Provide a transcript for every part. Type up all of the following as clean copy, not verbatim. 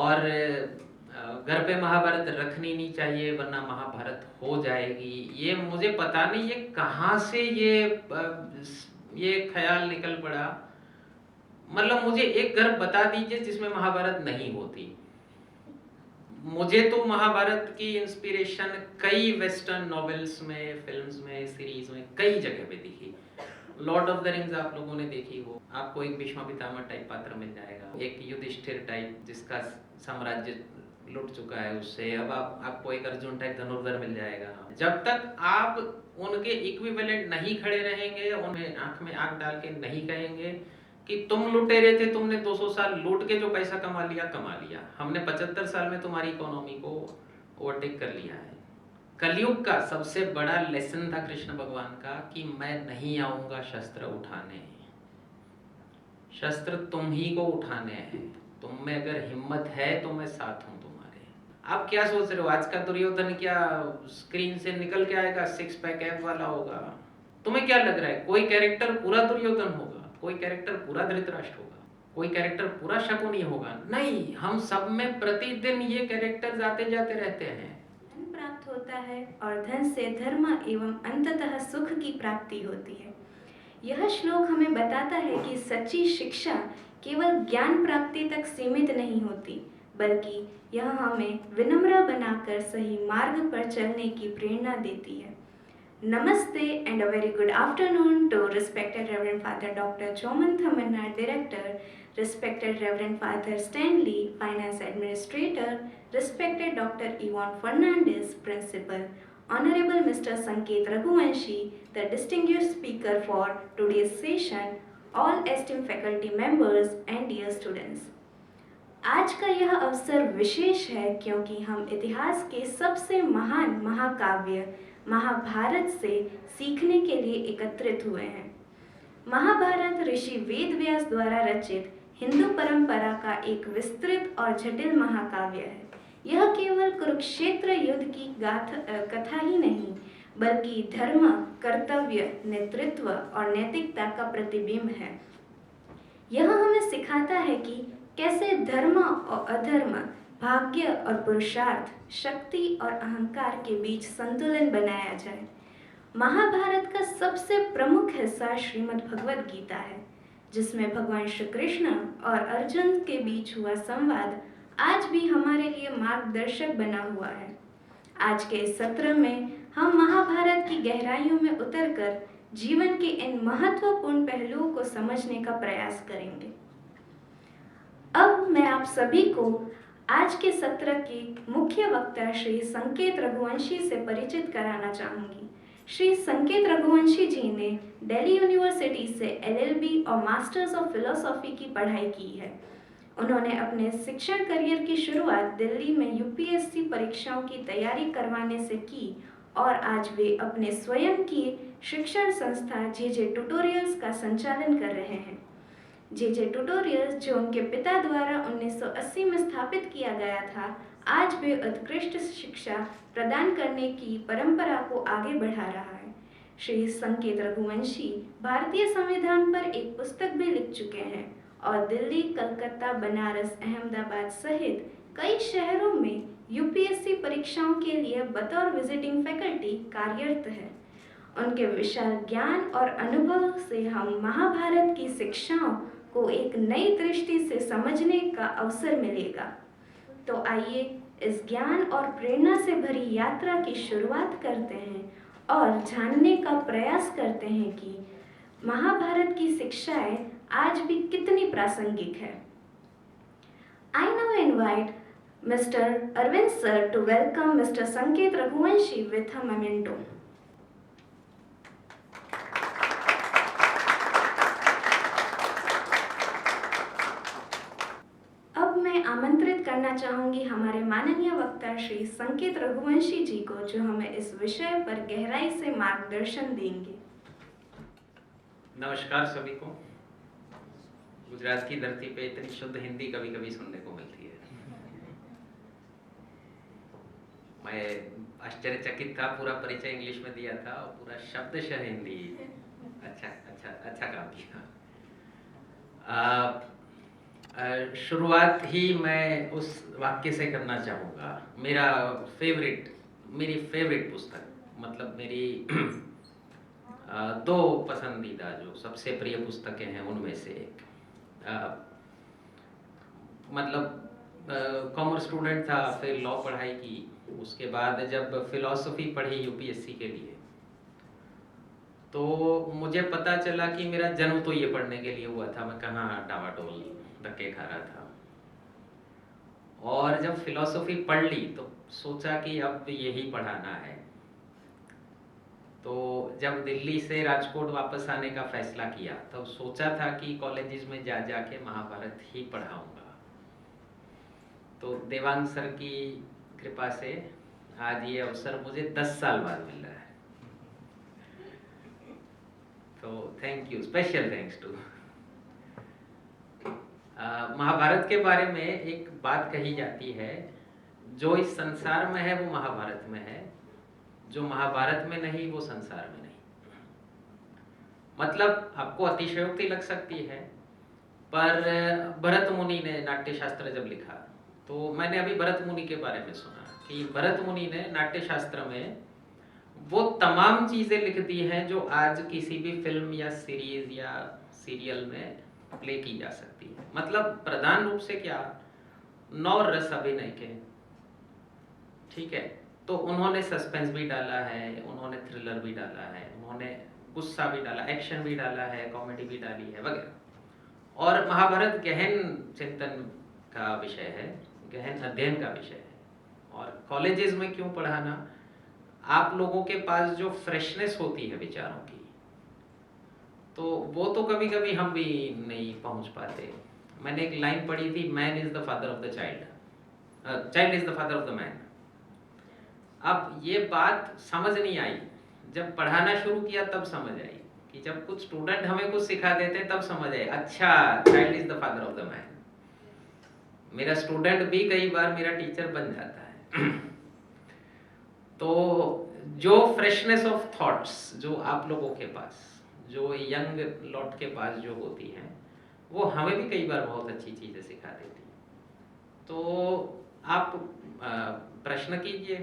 और घर पे महाभारत रखनी नहीं चाहिए वरना महाभारत हो जाएगी। ये मुझे पता नहीं ये कहाँ से ये ख्याल निकल पड़ा। मतलब मुझे एक घर बता दीजिए जिसमें महाभारत नहीं होती। मुझे तो महाभारत की इंस्पिरेशन कई वेस्टर्न नॉवेल्स में, फिल्म्स में, सीरीज में कई जगह पे दिखी। लॉर्ड ऑफ द रिंग्स आप लोगों ने देखी हो, आपको एक भीष्म पितामह टाइप पात्र मिल जाएगा, एक युधिष्ठिर टाइप जिसका साम्राज्य लुट चुका है उससे, अब आपको एक अर्जुन टाइप धनुर्धर मिल जाएगा। जब तक आप उनके इक्विवेलेंट नहीं खड़े रहेंगे, उन्हें आंख में आंख डाल के नहीं कहेंगे कि तुम लुटेरे थे, तुमने 200 साल लूट के जो पैसा कमा लिया, हमने 75 साल में तुम्हारी इकोनॉमी को ओवरटेक कर लिया है। कलयुग का सबसे बड़ा लेसन था कृष्ण भगवान का कि मैं नहीं आऊंगा शस्त्र उठाने, शस्त्र तुम ही को उठाने हैं, तुम में अगर हिम्मत है तो मैं साथ हूं तुम्हारे। आप क्या सोच रहे हो, आज का दुर्योधन क्या स्क्रीन से निकल के आएगा, सिक्स पैक एब वाला होगा? तुम्हें क्या लग रहा है कोई कैरेक्टर पूरा दुर्योधन होगा, कोई कैरेक्टर पूरा धृतराष्ट्र होगा, कोई कैरेक्टर पूरा शकुनी होगा? नहीं, हम सब में प्रतिदिन ये कैरेक्टर्स आते जाते रहते हैं। धन प्राप्त होता है और धन से धर्म एवं अंततः सुख की प्राप्ति होती है। यह श्लोक हमें बताता है कि सच्ची शिक्षा केवल ज्ञान प्राप्ति तक सीमित नहीं होती, बल्कि यह हमें विनम्र बनाकर सही मार्ग पर चलने की प्रेरणा देती है। Namaste and a very good afternoon to respected Reverend Father Dr. Choman Thamannar, Director, respected Reverend Father Stanley, Finance Administrator, respected Dr. Yvonne Fernandez, Principal, Honorable Mr. Sanket Raghuvanshi, the distinguished speaker for today's session, all esteemed faculty members and dear students. आज का यह अवसर विशेष है क्योंकि हम इतिहास के सबसे महान महाकाव्य महाभारत से सीखने के लिए एकत्रित हुए हैं। महाभारत ऋषि वेद व्यास द्वारा रचित हिंदू परंपरा का एक विस्तृत और जटिल महाकाव्य है। यह केवल कुरुक्षेत्र युद्ध की कथा ही नहीं, बल्कि धर्म, कर्तव्य, नेतृत्व और नैतिकता का प्रतिबिंब है। यह हमें सिखाता है कि कैसे धर्म और अधर्म, भाग्य और पुरुषार्थ, शक्ति और अहंकार के बीच संतुलन बनाया जाए। महाभारत का सबसे प्रमुख हिस्सा श्रीमद् भगवद गीता है, जिसमें भगवान श्री कृष्ण और अर्जुन के बीच हुआ संवाद आज भी हमारे लिए मार्गदर्शक बना हुआ है। आज के इस सत्र में हम महाभारत की गहराइयों में उतरकर जीवन के इन महत्वपूर्ण पहलुओं को समझने का प्रयास करेंगे। अब मैं आप सभी को आज के सत्र के मुख्य वक्ता श्री संकेत रघुवंशी से परिचित कराना चाहूँगी। श्री संकेत रघुवंशी जी ने दिल्ली यूनिवर्सिटी से एलएलबी और मास्टर्स ऑफ फिलोसॉफी की पढ़ाई की है। उन्होंने अपने शिक्षण करियर की शुरुआत दिल्ली में यूपीएससी परीक्षाओं की तैयारी करवाने से की और आज वे अपने स्वयं की शिक्षण संस्था जे ट्यूटोरियल्स का संचालन कर रहे हैं। जे ट्यूटोरियल्स, जो उनके पिता द्वारा 1980 में स्थापित किया गया था, आज भी उत्कृष्ट शिक्षा प्रदान करने की परंपरा को आगे बढ़ा रहा है। श्री संकेत रघुवंशी भारतीय संविधान पर एक पुस्तक भी लिख चुके हैं और दिल्ली, कलकत्ता, बनारस, अहमदाबाद सहित कई शहरों में यूपीएससी परीक्षाओं के लिए बतौर विजिटिंग फैकल्टी कार्यरत है। उनके विशाल ज्ञान और अनुभव से हम महाभारत की शिक्षाओं को एक नई दृष्टि से समझने का अवसर मिलेगा। तो आइए इस ज्ञान और प्रेरणा से भरी यात्रा की शुरुआत करते हैं और जानने का प्रयास करते हैं कि महाभारत की शिक्षाएं आज भी कितनी प्रासंगिक है। I now invite Mr. Arvind sir to welcome Mr. Sanket Raghuvanshi with a memento. आमंत्रित करना चाहूंगी हमारे माननीय वक्ता श्री संकेत रघुवंशी जी को, जो हमें इस विषय पर गहराई से मार्गदर्शन देंगे। नमस्कार सभी को। गुजरात की धरती पे इतनी शुद्ध हिंदी कभी कभी सुनने को मिलती है। मैं आश्चर्यचकित था, पूरा परिचय इंग्लिश में दिया था और पूरा शब्दशः हिंदी। अच्छा काम किया। शुरुआत ही मैं उस वाक्य से करना चाहूँगा। मेरा मेरी फेवरेट पुस्तक, मतलब मेरी दो पसंदीदा जो सबसे प्रिय पुस्तकें हैं उनमें से एक। मतलब कॉमर्स स्टूडेंट था, फिर लॉ पढ़ाई की, उसके बाद जब फिलॉसफी पढ़ी यूपीएससी के लिए, तो मुझे पता चला कि मेरा जन्म तो ये पढ़ने के लिए हुआ था, मैं कहाँ डावाडोल धक्के खा रहा था। और जब फिलॉसफी पढ़ ली तो सोचा कि अब यही पढ़ाना है। तो जब दिल्ली से राजकोट वापस आने का फैसला किया तब सोचा था कि कॉलेजेस में जा जाके महाभारत ही पढ़ाऊंगा। तो देवांग सर की कृपा से आज ये अवसर मुझे 10 साल बाद मिल रहा है। तो thank you, special thanks to. Mahabharat के बारे में एक बात कही जाती है, जो इस संसार में है वो महाभारत में है, जो महाभारत में नहीं वो संसार में नहीं। मतलब आपको अतिशयोक्ति लग सकती है, पर भरत मुनि ने नाट्य शास्त्र जब लिखा, तो मैंने अभी भरत मुनि के बारे में सुना कि भरत मुनि ने नाट्य शास्त्र में वो तमाम चीजें लिख दी हैं जो आज किसी भी फिल्म या सीरीज या सीरियल में प्ले की जा सकती है। मतलब प्रधान रूप से क्या, 9 रस अभिनय के, ठीक है। तो उन्होंने सस्पेंस भी डाला है, उन्होंने थ्रिलर भी डाला है, उन्होंने गुस्सा भी डाला, एक्शन भी डाला है, कॉमेडी भी डाली है वगैरह। और महाभारत गहन चिंतन का विषय है, गहन अध्ययन का विषय है। और कॉलेजेस में क्यों पढ़ाना, आप लोगों के पास जो फ्रेशनेस होती है विचारों की, तो वो तो कभी कभी हम भी नहीं पहुंच पाते। मैंने एक लाइन पढ़ी थी, man is the father of the child, child is the father of the man. अब ये बात समझ नहीं आई, जब पढ़ाना शुरू किया तब समझ आई कि जब कुछ स्टूडेंट हमें कुछ सिखा देते तब समझ आए, अच्छा child is the father of the man. मेरा स्टूडेंट भी कई बार मेरा टीचर बन जाता है। तो जो फ्रेशनेस ऑफ थॉट्स जो आप लोगों के पास, जो यंग लॉट के पास जो होती हैं, वो हमें भी कई बार बहुत अच्छी चीजें सिखा देती। तो आप प्रश्न कीजिए,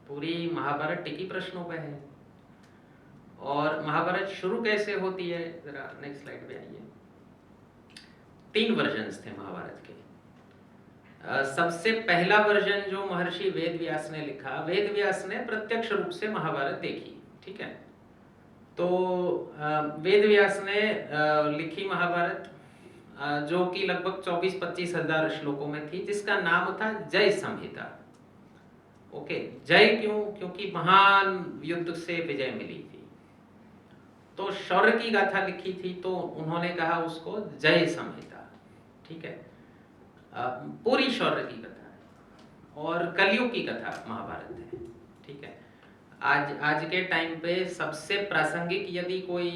पूरी महाभारत टिकी प्रश्नों पे है। और महाभारत शुरू कैसे होती है, जरा नेक्स्ट स्लाइड पे आइए। 3 वर्जन्स थे महाभारत के। सबसे पहला वर्जन जो महर्षि वेद व्यास ने लिखा, वेद व्यास ने प्रत्यक्ष रूप से महाभारत देखी, ठीक है। तो वेद व्यास ने लिखी महाभारत, जो कि लगभग 24-25 हजार श्लोकों में थी, जिसका नाम था जय संहिता। ओके, जय क्यों? क्योंकि महान युद्ध से विजय मिली थी, तो शौर्य की गाथा लिखी थी, तो उन्होंने कहा उसको जय संहिता, ठीक है। पूरी शौर्य की कथा है और कलयुग की कथा महाभारत है, ठीक है। आज के टाइम पे सबसे प्रासंगिक यदि कोई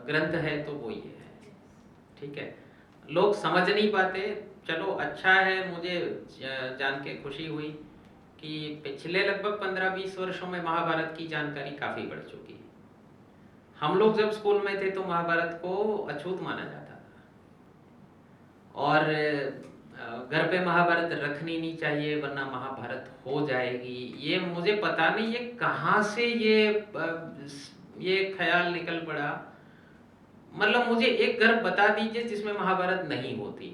ग्रंथ है तो वो ये है, ठीक है। लोग समझ नहीं पाते। चलो अच्छा है, मुझे जान के खुशी हुई कि पिछले लगभग 15-20 वर्षों में महाभारत की जानकारी काफी बढ़ चुकी है। हम लोग जब स्कूल में थे तो महाभारत को अछूत माना जाता था, और घर पे महाभारत रखनी नहीं चाहिए वरना महाभारत हो जाएगी। ये मुझे पता नहीं ये कहाँ से ये ख्याल निकल पड़ा। मतलब मुझे एक घर बता दीजिए जिसमें महाभारत नहीं होती।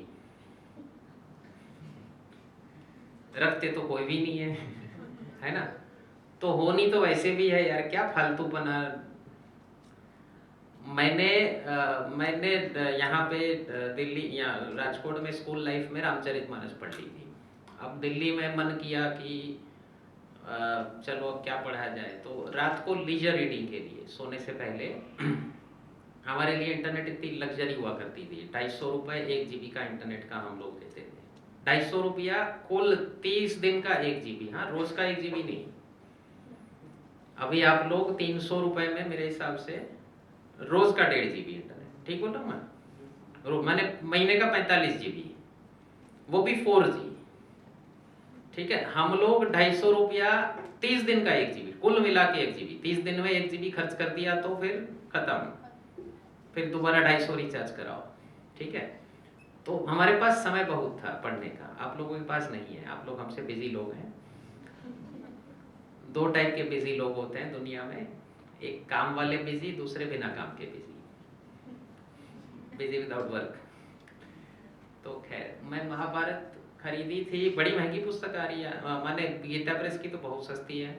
रखते तो कोई भी नहीं है, है ना। तो होनी तो वैसे भी है यार, क्या फालतूपना। मैंने यहाँ पे दिल्ली या राजकोट में स्कूल लाइफ में रामचरितमानस पढ़ ली थी। अब दिल्ली में मन किया कि चलो अब क्या पढ़ा जाए, तो रात को लीजर रीडिंग के लिए सोने से पहले हमारे लिए इंटरनेट इतनी लग्जरी हुआ करती थी, 250 रुपये 1 GB का इंटरनेट का हम लोग देते थे। 250 रुपया कुल 30 दिन का 1 GB, हाँ, रोज का 1 GB नहीं। अभी आप लोग 300 रुपये में मेरे हिसाब से रोज का 1.5 GB इंटरनेट, ठीक बोला मैंने महीने का 45 GB, वो भी 4G, ठीक है। हम लोग 250 रुपया 30 दिन का 1 GB, कुल मिला के 1 GB, 30 दिन में 1 GB खर्च कर दिया तो फिर खत्म, फिर दोबारा 250 रिचार्ज कराओ, ठीक है। तो हमारे पास समय बहुत था पढ़ने का, आप लोगों के पास नहीं है, आप लोग हमसे बिजी लोग हैं। दो टाइप के बिजी लोग होते हैं दुनिया में, एक काम वाले बिजी, दूसरे बिना काम के बिजी, बिजी विदाउट वर्क। तो खैर मैं महाभारत खरीदी थी, बड़ी महंगी पुस्तक आ रही है, माने गीता प्रेस की तो बहुत सस्ती है,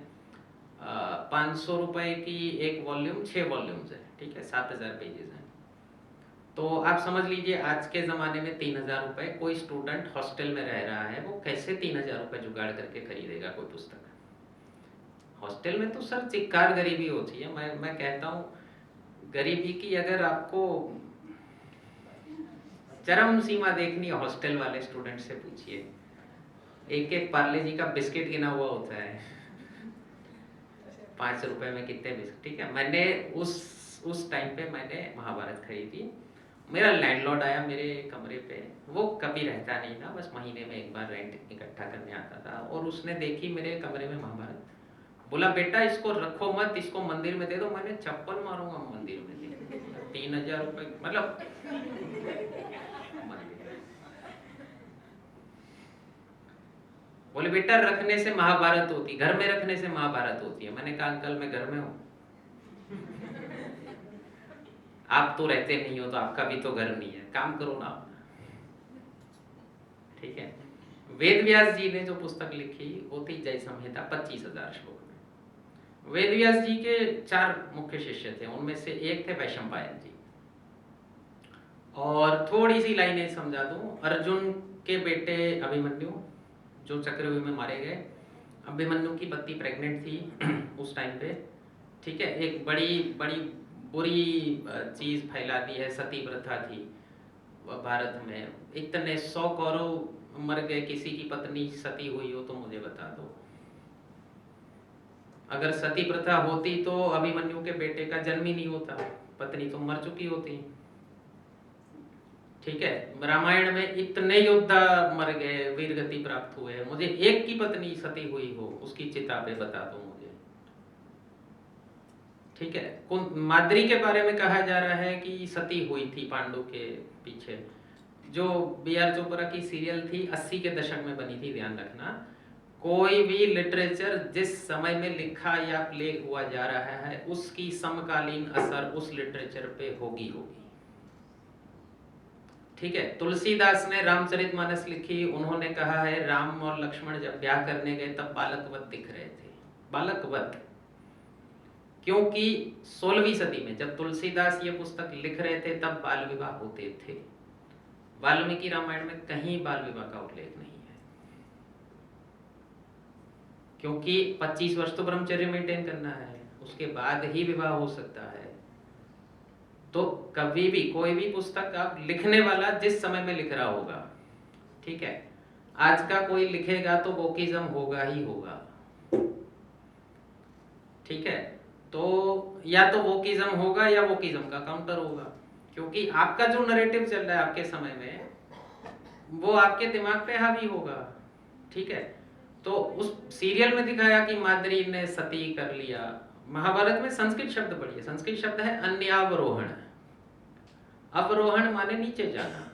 500 रुपए की एक वॉल्यूम, 6 वॉल्यूम्स है, ठीक है, 7000 पेजेस हैं। तो आप समझ लीजिए आज के ज़माने में 3000 रुपए कोई स्टूडेंट हॉस्टल में रह रहा है, वो कैसे 3000 रुपए जुगाड़ करके खरीदेगा कोई पुस्तक। हॉस्टल में तो सर चिक्कार गरीबी होती है। मैं कहता हूँ गरीबी की अगर आपको चरम सीमा देखनी है, हॉस्टल वाले स्टूडेंट से पूछिए, एक एक पार्ले जी का बिस्किट गिना हुआ होता है, 5 रुपए में कितने बिस्किट, ठीक है। मैंने उस टाइम पे मैंने महाभारत खरीदी। मेरा लैंडलॉर्ड आया मेरे कमरे पे, वो कभी रहता नहीं था, बस महीने में एक बार रेंट इकट्ठा करने आता था, और उसने देखी मेरे कमरे में महाभारत, बोला बेटा इसको रखो मत, इसको मंदिर में दे दो। मैंने चप्पल मारूंगा मंदिर में दे, 3000 रुपए मतलब। बोले बेटा रखने से महाभारत होती, घर में रखने से महाभारत होती है। मैंने कहा अंकल मैं घर में हूं, आप तो रहते नहीं हो, तो आपका भी तो घर नहीं है, काम करो ना, ठीक है। वेद व्यास जी ने जो पुस्तक लिखी वो थी जय संहिता, 25,000 श्लोक में। वेद व्यास जी के 4 मुख्य शिष्य थे, उनमें से एक थे वैशंपायन जी। और थोड़ी सी लाइनें समझा दूं, अर्जुन के बेटे अभिमन्यु जो चक्रव्यूह में मारे गए, अभिमन्यु की पत्नी प्रेग्नेंट थी उस टाइम पे, ठीक है। एक बड़ी बड़ी बुरी चीज फैला दी है, सती प्रथा थी भारत में। इतने 100 कौरव मर गए, किसी की पत्नी सती हुई हो तो मुझे बता दो। अगर सती प्रथा होती तो अभिमन्यु के बेटे का जन्म ही नहीं होता, पत्नी तो मर चुकी होती, ठीक है। रामायण में इतने योद्धा मर गए, वीर गति प्राप्त हुए, मुझे एक की पत्नी सती हुई हो उसकी चिता पे बता दो मुझे, ठीक है। माद्री के बारे में कहा जा रहा है कि सती हुई थी पांडु के पीछे। जो बी.आर. चोपड़ा की सीरियल थी 80 के दशक में बनी थी, ध्यान रखना, कोई भी लिटरेचर जिस समय में लिखा या प्ले हुआ जा रहा है उसकी समकालीन असर उस लिटरेचर पे होगी, ठीक है। तुलसीदास ने रामचरितमानस लिखी, उन्होंने कहा है राम और लक्ष्मण जब ब्याह करने गए तब बालकवत दिख रहे थे, बालकवत, क्योंकि 16वीं सदी में जब तुलसीदास ये पुस्तक लिख रहे थे तब बाल विवाह होते थे। वाल्मीकि रामायण में कहीं बाल विवाह का उल्लेख नहीं है, क्योंकि 25 वर्ष तो ब्रह्मचर्य मेंटेन करना है, उसके बाद ही विवाह हो सकता है। तो कभी भी कोई भी पुस्तक आप लिखने वाला जिस समय में लिख रहा होगा, ठीक है, आज का कोई लिखेगा तो वोकिज्म होगा ही होगा, ठीक है। तो या तो वोकिज्म होगा या वोकिज्म का काउंटर होगा, क्योंकि आपका जो नरेटिव चल रहा है आपके समय में वो आपके दिमाग पे हावी होगा, ठीक है। तो उस सीरियल में दिखाया कि माद्री ने सती कर लिया। महाभारत में संस्कृत शब्द पढ़िए, संस्कृत शब्द है अन्यावरोहण। अवरोहण माने नीचे जाना,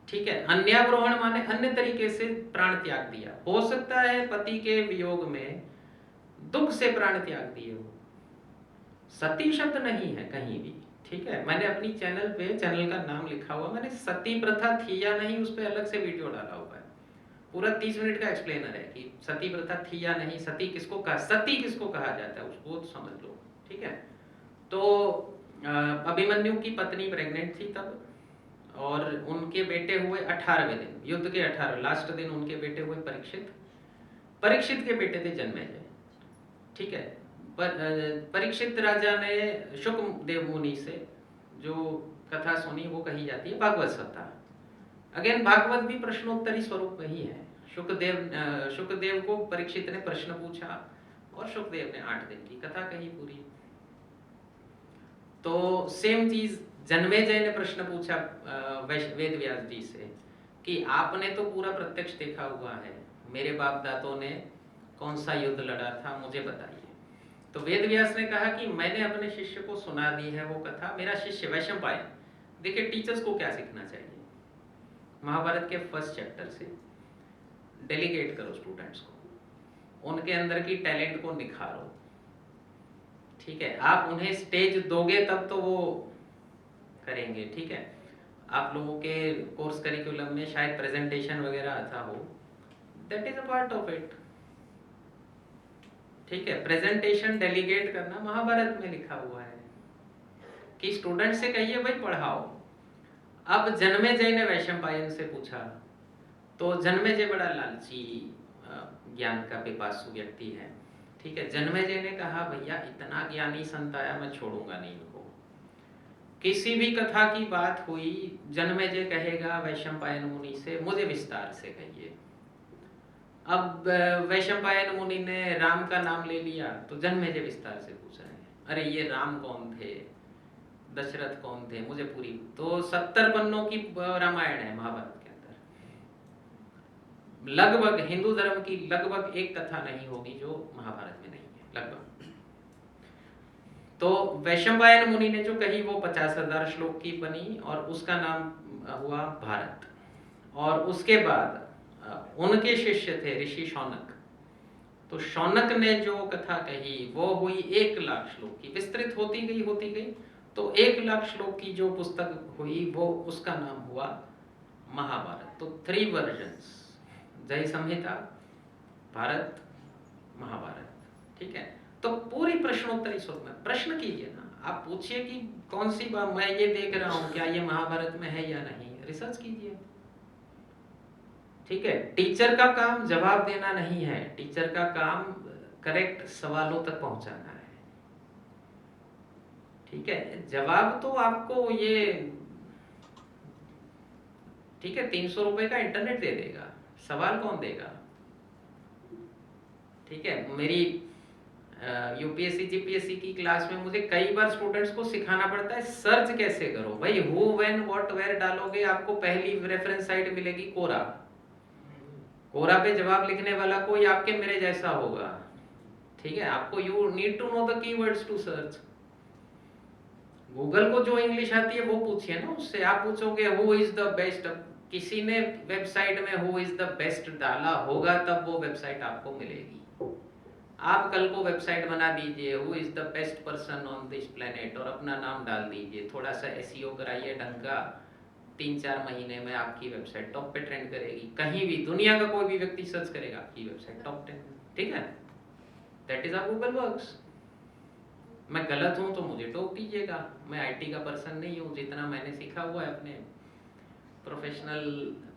ठीक है। अन्यावरोहण माने अन्य तरीके से प्राण त्याग दिया। हो सकता है पति के वियोग में दुख से प्राण त्याग दिए हो, सती शब्द नहीं है कहीं भी, ठीक है। मैंने अपनी चैनल पे, चैनल का नाम लिखा हुआ, मैंने सती प्रथा थी या नहीं उस पर अलग से वीडियो डाला हुआ है, पूरा 30 मिनट का एक्सप्लेनर है कि सती प्रथा थी या नहीं, सती किसको कहा जाता है उसको तो समझ लो, ठीक है। तो अभिमन्यु की पत्नी प्रेग्नेंट थी तब, और उनके बेटे हुए 18वें दिन, युद्ध के 18 लास्ट दिन उनके बेटे हुए परीक्षित। परीक्षित के बेटे थे जन्मेजय, ठीक है। परीक्षित राजा ने शुक देव मुनि से जो कथा सुनी वो कही जाती है भागवत सप्ताह। अगेन भागवत भी प्रश्नोत्तरी स्वरूप में ही है। शुकदेव को परीक्षित ने प्रश्न पूछा और शुकदेव ने 8 दिन की कथा कही पूरी। तो सेम चीज जन्मेजय ने प्रश्न पूछा वेद व्यास जी से कि आपने तो पूरा प्रत्यक्ष देखा हुआ है, मेरे बाप दादों ने कौन सा युद्ध लड़ा था मुझे बताइए। तो वेद व्यास ने कहा कि मैंने अपने शिष्य को सुना दी है वो कथा, मेरा शिष्य वैशंपायन, देखिए टीचर्स को क्या सीखना चाहिए, महाभारत के फर्स्ट चैप्टर से डेलीगेट करो स्टूडेंट्स को, उनके अंदर की टैलेंट को निखारो। ठीक है, आप उन्हें स्टेज दोगे तब तो वो करेंगे। ठीक है, आप लोगों के कोर्स करिकुलम में शायद प्रेजेंटेशन वगैरह आता हो, that is a part of it. ठीक है, प्रेजेंटेशन डेलीगेट करना महाभारत में लिखा हुआ है कि स्टूडेंट से कहिए भाई पढ़ाओ। अब जन्मेजय ने वैशंपायन से पूछा, तो जन्मेजय बड़ा लालची ज्ञान का पिपासु व्यक्ति है। ठीक है, जन्मेजय ने कहा भैया इतना ज्ञानी संत आया, मैं छोड़ूंगा नहीं इनको। किसी भी कथा की बात हुई, जन्मेजय कहेगा वैशंपायन मुनि से मुझे विस्तार से कहिए। अब वैशंपायन मुनि ने राम का नाम ले लिया, तो जन्मेजय विस्तार से पूछ रहे हैं, अरे ये राम कौन थे, दशरथ कौन थे, मुझे पूरी। तो 70 पन्नों की रामायण है महाभारत के अंदर, लगभग हिंदू धर्म की लगभग एक कथा नहीं होगी जो महाभारत में नहीं है, लगभग। तो वैशंपायन मुनि ने जो कही वो 50,000 श्लोक की बनी और उसका नाम हुआ भारत। और उसके बाद उनके शिष्य थे ऋषि शौनक, तो शौनक ने जो कथा कही वो हुई 1,00,000 श्लोक की, विस्तृत होती गई, तो 1,00,000 श्लोक की जो पुस्तक हुई वो उसका नाम हुआ महाभारत। तो 3 वर्जन्स, जय संहिता, भारत, महाभारत। ठीक है, तो पूरी प्रश्नोत्तरी स्वरूप में प्रश्न कीजिए ना, आप पूछिए कि कौन सी बात मैं ये देख रहा हूं, क्या ये महाभारत में है या नहीं, रिसर्च कीजिए। ठीक है, टीचर का काम जवाब देना नहीं है, टीचर का काम करेक्ट सवालों तक पहुंचाना है। ठीक है, जवाब तो आपको ये ठीक है 300 रुपए का इंटरनेट दे देगा, सवाल कौन देगा। ठीक है, मेरी यूपीएससी जीपीएससी की क्लास में मुझे कई बार स्टूडेंट्स को सिखाना पड़ता है सर्च कैसे करो। भाई हु व्हेन व्हाट वेयर डालोगे, आपको पहली रेफरेंस साइट मिलेगी कोरा। कोरा पे जवाब लिखने वाला कोई आपके मेरे जैसा होगा। ठीक है, आपको you need to know the keywords to search. Google को जो इंग्लिश आती है वो पूछिए ना उससे, आप पूछोगे हु इज द बेस्ट, किसी ने वेबसाइट में हु इज द बेस्ट डाला होगा तब वो वेबसाइट आपको मिलेगी। आप कल को वेबसाइट बना दीजिए who is the best person on this planet और अपना नाम डाल दीजिए, थोड़ा सा एसईओ कराइए ढंग का, 3-4 महीने में आपकी वेबसाइट टॉप पे ट्रेंड करेगी। कहीं भी दुनिया का कोई भी व्यक्ति सर्च करेगा आपकी वेबसाइट टॉप 10। ठीक है, that is how Google works. मैं गलत हूं तो मुझे टोक दीजिएगा, मैं आईटी का पर्सन नहीं हूं, जितना मैंने सीखा हुआ है अपने प्रोफेशनल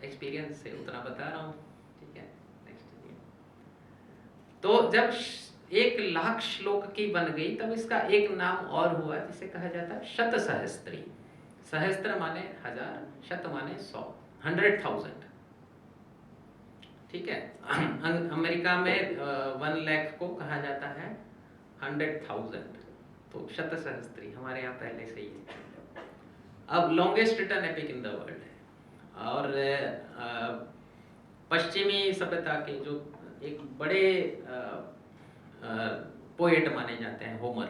एक्सपीरियंस से उतना बता रहा हूं। ठीक है, नेक्स्ट। तो जब 1,00,000 श्लोक की बन गई तब इसका एक नाम और हुआ जिसे कहा जाता है शतसहस्त्री। सहस्त्र माने 1000, शत माने 100, 100,000। ठीक है, अमेरिका में 1,00,000 को कहा जाता है 100,000, तो शतसहस्त्री हमारे यहाँ पहले से ही है। अब longest written epic in the world है, और पश्चिमी सभ्यता के जो एक बड़े पोएट माने जाते हैं होमर,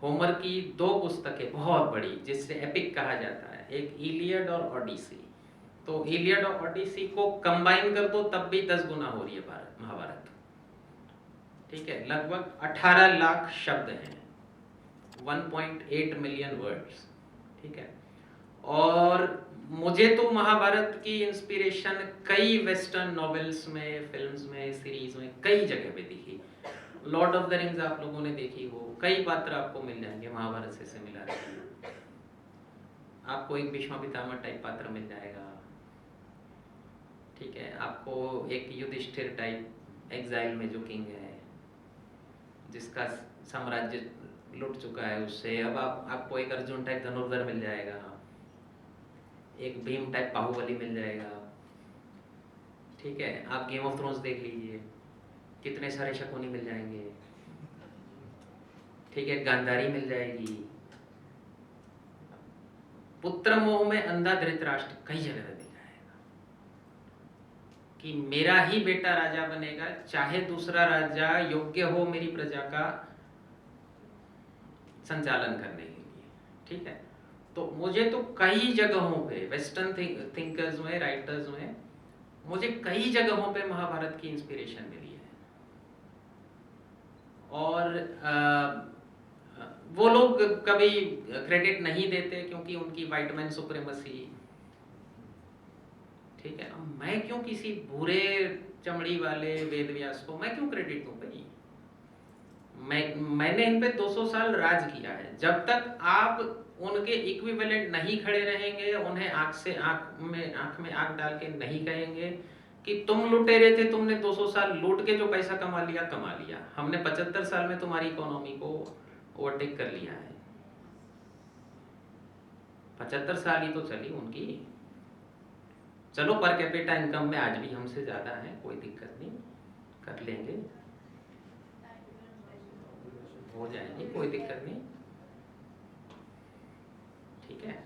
होमर की 2 पुस्तकें बहुत बड़ी जिससे एपिक कहा जाता है, एक इलियड और ओडिसी। तो इलियड और ओडिसी को कंबाइन कर दो तब भी 10 गुना हो रही है महाभारत। ठीक है, लगभग 18,00,000 शब्द हैं, 1.8 मिलियन वर्ड्स। ठीक है, और मुझे तो महाभारत की इंस्पिरेशन कई वेस्टर्न नॉवेल्स में, फिल्म्स में, सीरीज में कई जगह पे दिखी। लॉर्ड ऑफ द रिंग्स आप लोगों ने देखी हो, कई पात्र आपको मिल जाएंगे महाभारत से सिमिलर। आपको एक भीष्म पितामह टाइप पात्र मिल जाएगा। ठीक है, आपको एक युधिष्ठिर टाइप एग्जाइल में जो किंग है जिसका साम्राज्य लुट चुका है उससे, अब आपको एक अर्जुन टाइप धनुर्धर मिल जाएगा, एक भीम टाइप बाहुबली मिल जाएगा। ठीक है, आप गेम ऑफ थ्रोन्स देख लीजिए, कितने सारे शकुनी मिल जाएंगे। ठीक है, गांधारी मिल जाएगी, पुत्र मोह में अंधा धृतराष्ट्र कई जगह मिल जाएगा कि मेरा ही बेटा राजा बनेगा, चाहे दूसरा राजा योग्य हो मेरी प्रजा का संचालन करने के लिए। ठीक है, तो मुझे तो कई जगहों पे वेस्टर्न थिंकर्स में, राइटर्स में, मुझे कई जगहों पे महाभारत की इंस्पिरेशन मिली है। और वो लोग कभी क्रेडिट नहीं देते क्योंकि उनकी वाइट मैन सुप्रीमेसी, ठीक है। अब मैं क्यों किसी बुरे चमड़ी वाले वेदव्यास को मैं क्यों क्रेडिट दूं भाई? मैंने इन पे 200 साल राज किया है। जब तक आप उनके इक्विवेलेंट नहीं खड़े रहेंगे, उन्हें आंख में आंख डाल के नहीं कहेंगे कि तुम लुटेरे थे, तुमने 200 साल लूट के जो पैसा कमा लिया, हमने 75 साल में तुम्हारी इकोनॉमी को ओवरटेक कर लिया है। 75 साल ही तो चली उनकी। चलो पर कैपिटा इनकम में आज भी हमसे ज्यादा है, कोई दिक्कत नहीं, कर लेंगे, हो जाएंगे, कोई दिक्कत नहीं, ठीक है।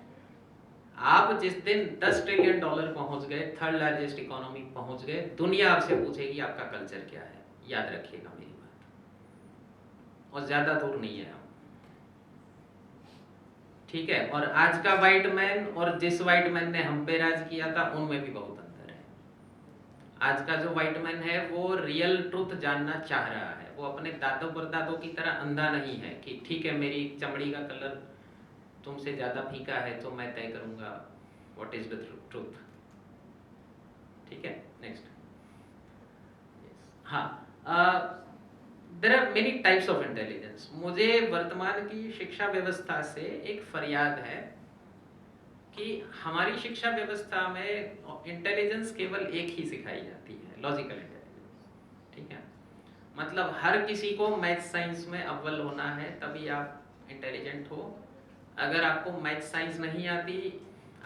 आप जिस दिन 10 ट्रिलियन डॉलर पहुंच गए, थर्ड लार्जेस्ट इकोनॉमी पहुंच गए, दुनिया आपसे पूछेगी आपका कल्चर क्या है। याद रखिएगा मेरी बात, और ज्यादा दूर नहीं है हम, ठीक है। और आज का वाइट मैन और जिस वाइट मैन ने हम पे राज किया था, उनमें भी बहुत अंतर है। आज का जो वाइट मैन है वो रियल ट्रूथ जानना चाह रहा है। वो अपने दादों परदादों की तरह अंधा नहीं है कि ठीक है मेरी चमड़ी का कलर तुमसे ज्यादा फीका है तो मैं तय करूंगा व्हाट इज द ट्रूथ, ठीक है। नेक्स्ट, हाँ, there are many types of intelligence. मुझे वर्तमान की शिक्षा व्यवस्था से एक फरियाद है कि हमारी शिक्षा व्यवस्था में इंटेलिजेंस केवल एक ही सिखाई जाती है, लॉजिकल इंटेलिजेंस, ठीक है। मतलब हर किसी को मैथ साइंस में अव्वल होना है तभी आप इंटेलिजेंट हो। अगर आपको मैथ साइंस नहीं आती,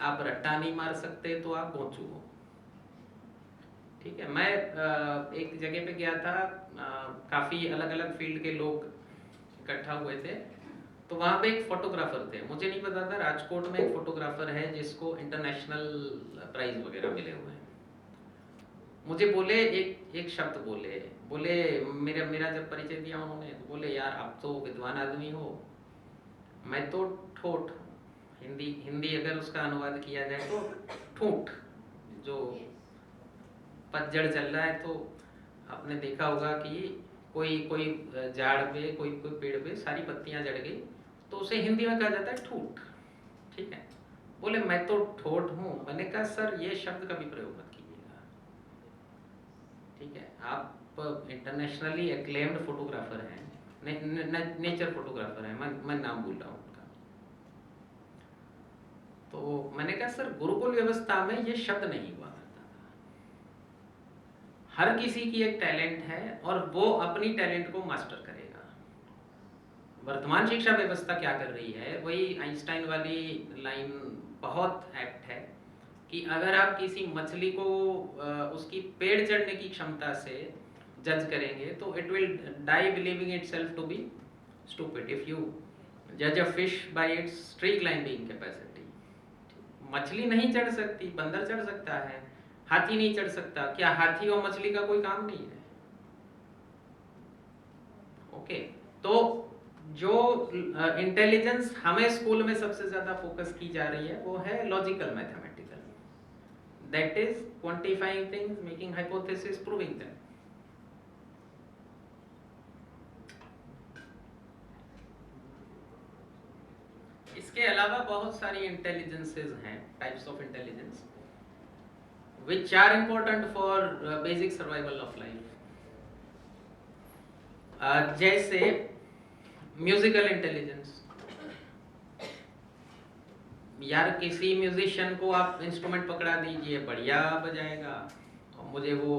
आप रट्टा नहीं मार सकते, तो आप भोंचू हो, ठीक है। मैं एक जगह पे गया था, काफ़ी अलग अलग फील्ड के लोग इकट्ठा हुए थे, तो वहाँ पे एक फोटोग्राफर थे। मुझे नहीं पता था राजकोट में एक फोटोग्राफर है जिसको इंटरनेशनल प्राइज वगैरह मिले हुए हैं। मुझे बोले, एक शब्द बोले मेरा जब परिचय दिया उन्होंने, तो बोले यार आप तो विद्वान आदमी हो, मैं तो ठोठ हूँ। हिंदी अगर उसका अनुवाद किया जाए तो ठूठ, जो पतझड़ चल रहा है तो आपने देखा होगा कि कोई कोई झाड़ पे, कोई कोई पेड़ पे सारी पत्तियां झड़ गई, तो उसे हिंदी में कहा जाता है ठूठ, ठीक है। बोले मैं तो ठोठ हूँ। मैंने कहा सर ये शब्द कभी प्रयोग मत कीजिएगा, ठीक है। आप इंटरनेशनली एक्लेम्ड फोटोग्राफर हैं, नेचर फोटोग्राफर हैं, मैं नाम भूल रहा हूँ उनका। तो मैंने कहा सर गुरुकुल व्यवस्था में ये शब्द नहीं हुआ करता था। हर किसी की एक टैलेंट है और वो अपनी टैलेंट को मास्टर करेगा। वर्तमान शिक्षा व्यवस्था क्या कर रही है, वही आइंस्टाइन वाली लाइन बहुत एक्ट है कि अगर आप किसी मछली को उसकी पेड़ चढ़ने की क्षमता से जज करेंगे तो it will die believing itself to be stupid. If you जज a fish by its tree climbing capacity, मछली नहीं चढ़ सकती, बंदर चढ़ सकता है, हाथी नहीं चढ़ सकता। क्या हाथी और मछली का कोई काम नहीं है? ओके, तो जो इंटेलिजेंस हमें स्कूल में सबसे ज्यादा फोकस की जा रही है वो है logical mathematical, that is quantifying things, making hypothesis, proving them. इसके अलावा बहुत सारी इंटेलिजेंसेस हैं, types of intelligence which are important for basic survival of life. जैसे म्यूजिकल इंटेलिजेंस। यार किसी म्यूजिशियन को आप इंस्ट्रूमेंट पकड़ा दीजिए, बढ़िया बजाएगा। और मुझे वो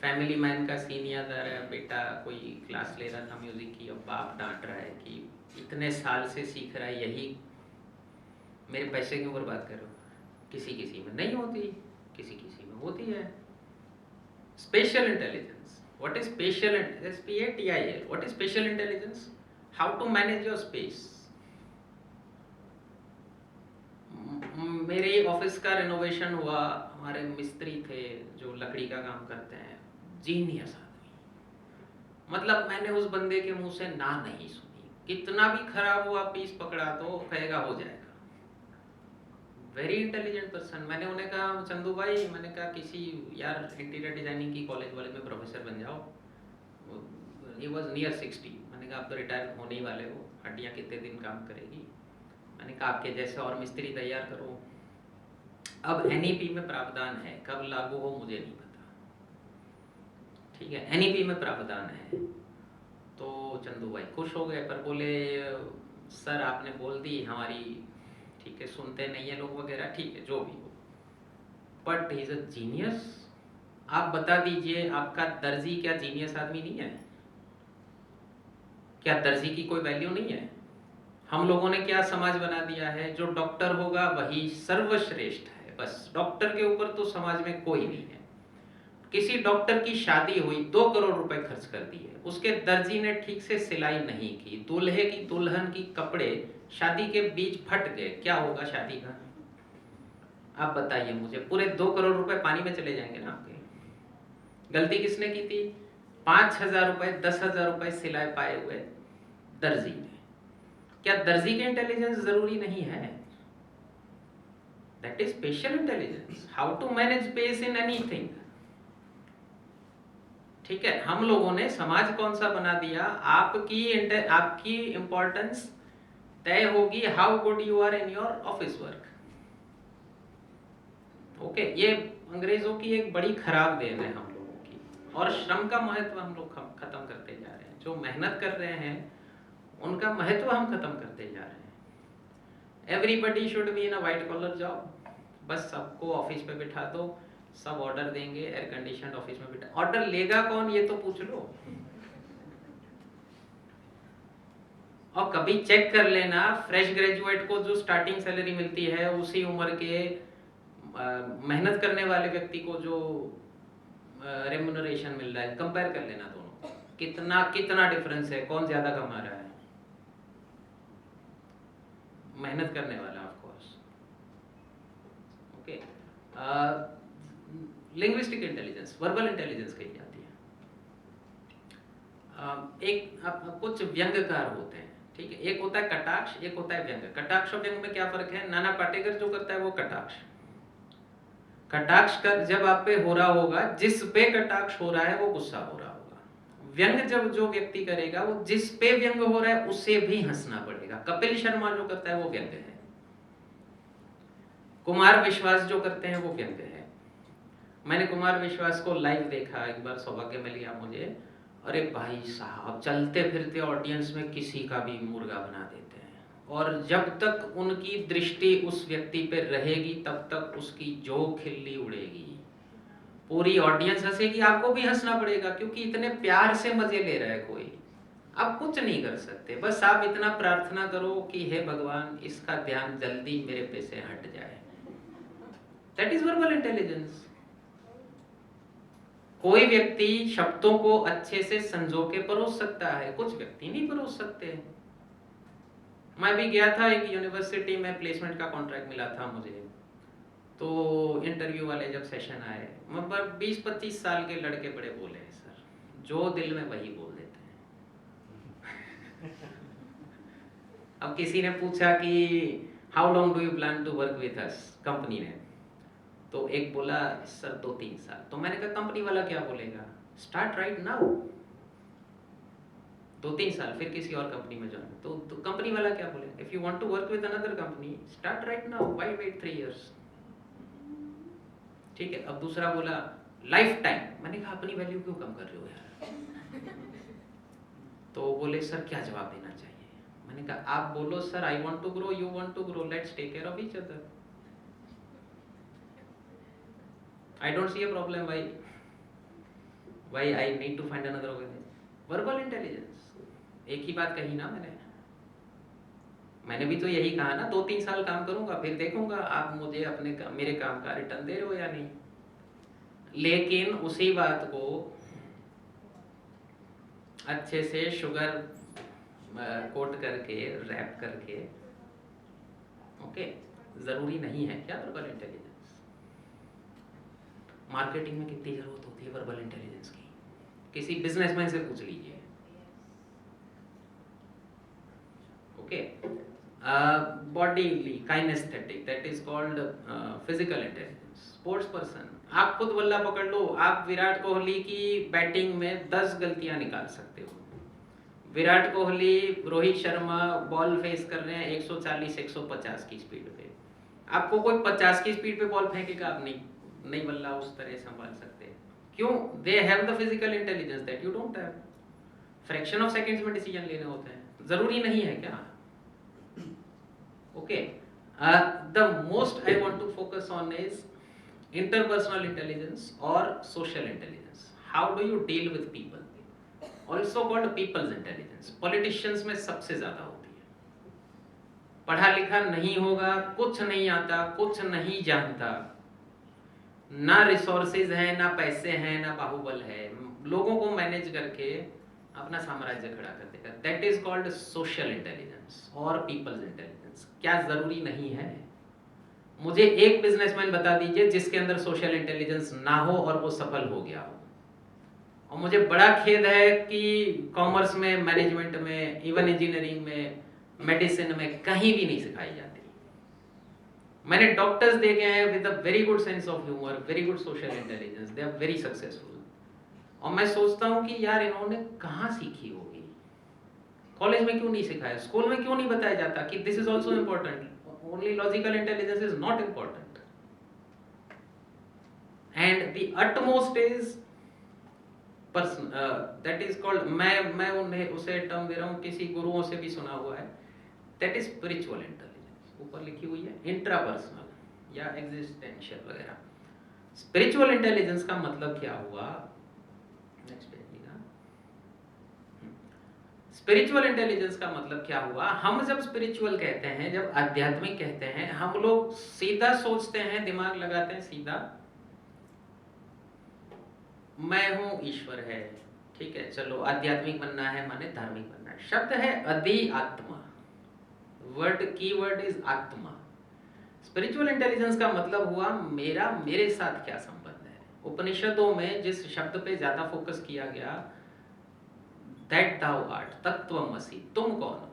फैमिली मैन का सीन याद आ रहा है, बेटा कोई क्लास ले रहा था म्यूजिक की, अब बाप डांट रहा है कि इतने साल से सीख रहा है, यही मेरे पैसे क्यों बर्बाद करो। किसी किसी में नहीं होती, किसी किसी में होती है। Spatial intelligence, what is spatial, SPATIL, what is spatial intelligence? How to manage your space. मेरे ऑफिस का रिनोवेशन हुआ, हमारे मिस्त्री थे जो लकड़ी का काम करते हैं, जीनियस आदमी। मतलब मैंने उस बंदे के मुंह से ना नहीं सुनी, कितना भी खराब हुआ पीस पकड़ा तो कहेगा हो जाएगा। Very intelligent person. मैंने उन्हें कहा चंदू भाई, मैंने कहा किसी यार इंटीरियर डिजाइनिंग की कॉलेज वाले में प्रोफेसर बन जाओ। He was near 60। मैंने कहा आप तो रिटायर होने ही वाले हो, हड्डियाँ कितने दिन काम करेगी। मैंने कहा आपके जैसे और मिस्त्री तैयार करो। अब एनईपी में प्रावधान है, कब लागू हो मुझे नहीं पता, ठीक है, एनईपी में प्रावधान है। तो चंदू भाई खुश हो गए, पर बोले सर आपने बोल दी हमारी, ठीक है, सुनते नहीं है लोग वगैरह, ठीक है जो भी हो, but he is a genius. आप बता दीजिए, आपका दर्जी क्या जीनियस आदमी नहीं है? क्या दर्जी की कोई वैल्यू नहीं है? हम लोगों ने क्या समाज बना दिया है, जो डॉक्टर होगा वही सर्वश्रेष्ठ है, बस डॉक्टर के ऊपर तो समाज में कोई नहीं है। किसी डॉक्टर की शादी हुई, 2 करोड़ रुपए खर्च कर दिए, उसके दर्जी ने ठीक से सिलाई नहीं की, दूल्हे की दुल्हन की कपड़े शादी के बीच फट गए, क्या होगा शादी का? आप बताइए मुझे, पूरे 2 करोड़ रुपए पानी में चले जाएंगे ना आपके। गलती किसने की थी? 5,000 रुपए 10,000 रुपए सिलाई पाए हुए दर्जी ने। क्या दर्जी के इंटेलिजेंस जरूरी नहीं है? That is spatial intelligence, how to manage space in anything. ठीक है, हम लोगों ने समाज कौन सा बना दिया, आपकी इंपॉर्टेंस तय होगी how good you are in your office work. Okay, ये अंग्रेजों की एक बड़ी खराब देन है हम लोगों की, और श्रम का महत्व हम लोग खत्म करते जा रहे हैं। जो मेहनत कर रहे हैं उनका महत्व हम खत्म करते जा रहे हैं। Everybody should be in a white collar job, बस सबको ऑफिस पे बिठा दो, सब ऑर्डर देंगे, एयर कंडीशन ऑफिस में बिठा, ऑर्डर लेगा कौन ये तो पूछ लो। और कभी चेक कर लेना, फ्रेश ग्रेजुएट को जो स्टार्टिंग सैलरी मिलती है, उसी उम्र के मेहनत करने वाले व्यक्ति को जो रेम्युनरेशन मिल रहा है, कंपेयर कर लेना दोनों, कितना कितना डिफरेंस है, कौन ज्यादा कमा रहा है? मेहनत करने वाला of course. Okay, linguistic intelligence, verbal intelligence कही जाती है। कुछ व्यंग्यकार होते हैं, ठीक है, एक होता है कटाक्ष, एक होता है व्यंग्य। कटाक्ष और व्यंग्य में क्या फर्क है? नाना पाटेकर जो करता है वो कटाक्ष। कटाक्ष कर जब आप पे हो रहा होगा, जिस पे कटाक्ष हो रहा है वो गुस्सा हो रहा होगा। व्यंग्य जब जो व्यक्ति करेगा, वो जिस पे व्यंग्य हो रहा है उसे भी हंसना पड़ेगा। कपिल शर्मा जो करता है वो व्यंग्य है, कुमार विश्वास जो करते हैं वो व्यंग्य है। मैंने कुमार विश्वास को लाइव देखा, एक बार सौभाग्य मिल गया मुझे। अरे भाई साहब, चलते फिरते ऑडियंस में किसी का भी मुर्गा बना देते हैं, और जब तक उनकी दृष्टि उस व्यक्ति पे रहेगी तब तक उसकी जो खिल्ली उड़ेगी, पूरी ऑडियंस हंसेगी, आपको भी हंसना पड़ेगा, क्योंकि इतने प्यार से मजे ले रहा है कोई। आप कुछ नहीं कर सकते, बस आप इतना प्रार्थना करो कि हे भगवान इसका ध्यान जल्दी मेरे पे से हट जाए। That is verbal intelligence. कोई व्यक्ति शब्दों को अच्छे से संजो के परोस सकता है, कुछ व्यक्ति नहीं परोस सकते। मैं भी गया था एक यूनिवर्सिटी में, प्लेसमेंट का कॉन्ट्रैक्ट मिला था मुझे, तो इंटरव्यू वाले जब सेशन आए, मतलब 20-25 साल के लड़के बड़े बोले हैं सर, जो दिल में वही बोल देते हैं। अब किसी ने पूछा कि how long do you plan to work with us, company ने, तो एक बोला सर 2-3 साल। तो मैंने कहा कंपनी वाला क्या बोलेगा? Start right now. 2-3 साल, फिर किसी और कंपनी में ज्वाइन, तो कंपनी वाला क्या बोलेगा? If you want to work with another company start right now, why wait 3 years. ठीक है, अब दूसरा बोला लाइफ टाइम। मैंने कहा अपनी वैल्यू क्यों कम कर रहे हो यार? तो बोले सर क्या जवाब देना चाहिए? मैंने कहा आप बोलो sir I want to grow, you want to grow, let's take care of each other. I don't see a problem why I need to find another organization. Verbal intelligence, एक ही बात कही ना मैंने भी तो यही कहा ना, 2-3 साल काम करूंगा फिर देखूंगा आप मुझे मेरे काम का रिटर्न दे रहे हो या नहीं। लेकिन उसी बात को अच्छे से शुगर कोट करके, रैप करके, ओके, जरूरी नहीं है क्या वर्बल इंटेलिजेंस? मार्केटिंग में कितनी जरूरत होती है वर्बल इंटेलिजेंस की, किसी बिजनेसमैन से पूछ लीजिए। Okay, bodily kinesthetic, that is called physical intelligence. Sports person, आप खुद बल्ला पकड़ लो, आप विराट कोहली की बैटिंग में 10 गलतियां निकाल सकते हो। विराट कोहली, रोहित शर्मा बॉल फेस कर रहे हैं 140 150 की स्पीड पे, आपको कोई 50 की स्पीड पे बॉल फेंकेगा, आप नहीं बल्ला उस तरह संभाल सकते। क्यों? They have the physical intelligence that you don't have. Fraction of seconds में डिसीजन लेने होते हैं, जरूरी नहीं है क्या? Okay, the most I want to focus on is interpersonal intelligence or social intelligence. How do you deal with people? Also called people's intelligence. Politicians में सबसे ज्यादा होती है। पढ़ा लिखा नहीं होगा, कुछ नहीं आता, कुछ नहीं जानता, ना रिसोर्सेज हैं, ना पैसे हैं, ना बाहुबल है, लोगों को मैनेज करके अपना साम्राज्य खड़ा कर देगा। That is called social intelligence और पीपल्स इंटेलिजेंस। क्या जरूरी नहीं है? मुझे एक बिजनेसमैन बता दीजिए जिसके अंदर सोशल इंटेलिजेंस ना हो और वो सफल हो गया हो। और मुझे बड़ा खेद है कि कॉमर्स में, मैनेजमेंट में, इवन इंजीनियरिंग में, मेडिसिन में कहीं भी नहीं सिखाई जाती। मैंने डॉक्टर्स देखे हैं with a very good sense of humour, very good social intelligence, they are very successful. और मैं सोचता हूँ कि यार इन्होंने कहाँ सीखी होगी? कॉलेज में क्यों नहीं सिखाया? स्कूल में क्यों नहीं बताया जाता कि this is also important? Only logical intelligence is not important, and the utmost is person, that is called, मैं उन्हें उसे टर्म दे रहा हूँ, किसी गुरुओं से भी सुना हुआ है, that is spiritual intelligence। ऊपर लिखी हुई है इंट्रापर्सनल या एग्जिस्टेंशियल वगैरह। स्पिरिचुअल इंटेलिजेंस का मतलब क्या हुआ? Next page. स्पिरिचुअल इंटेलिजेंस का मतलब क्या हुआ? हम जब स्पिरिचुअल कहते हैं, जब आध्यात्मिक कहते हैं, हम लोग सीधा सोचते हैं, दिमाग लगाते हैं सीधा, मैं हूं, ईश्वर है, ठीक है, चलो आध्यात्मिक बनना है माने धार्मिक बनना है। शब्द है अधि आत्मा, की वर्ड इज आत्मा। स्पिरिचुअल इंटेलिजेंस का मतलब हुआ मेरा मेरे साथ क्या संबंध है। उपनिषदों में जिस शब्द पे ज्यादा फोकस किया गया, दैट thou art, तत्त्वमसि, तुम कौन हो,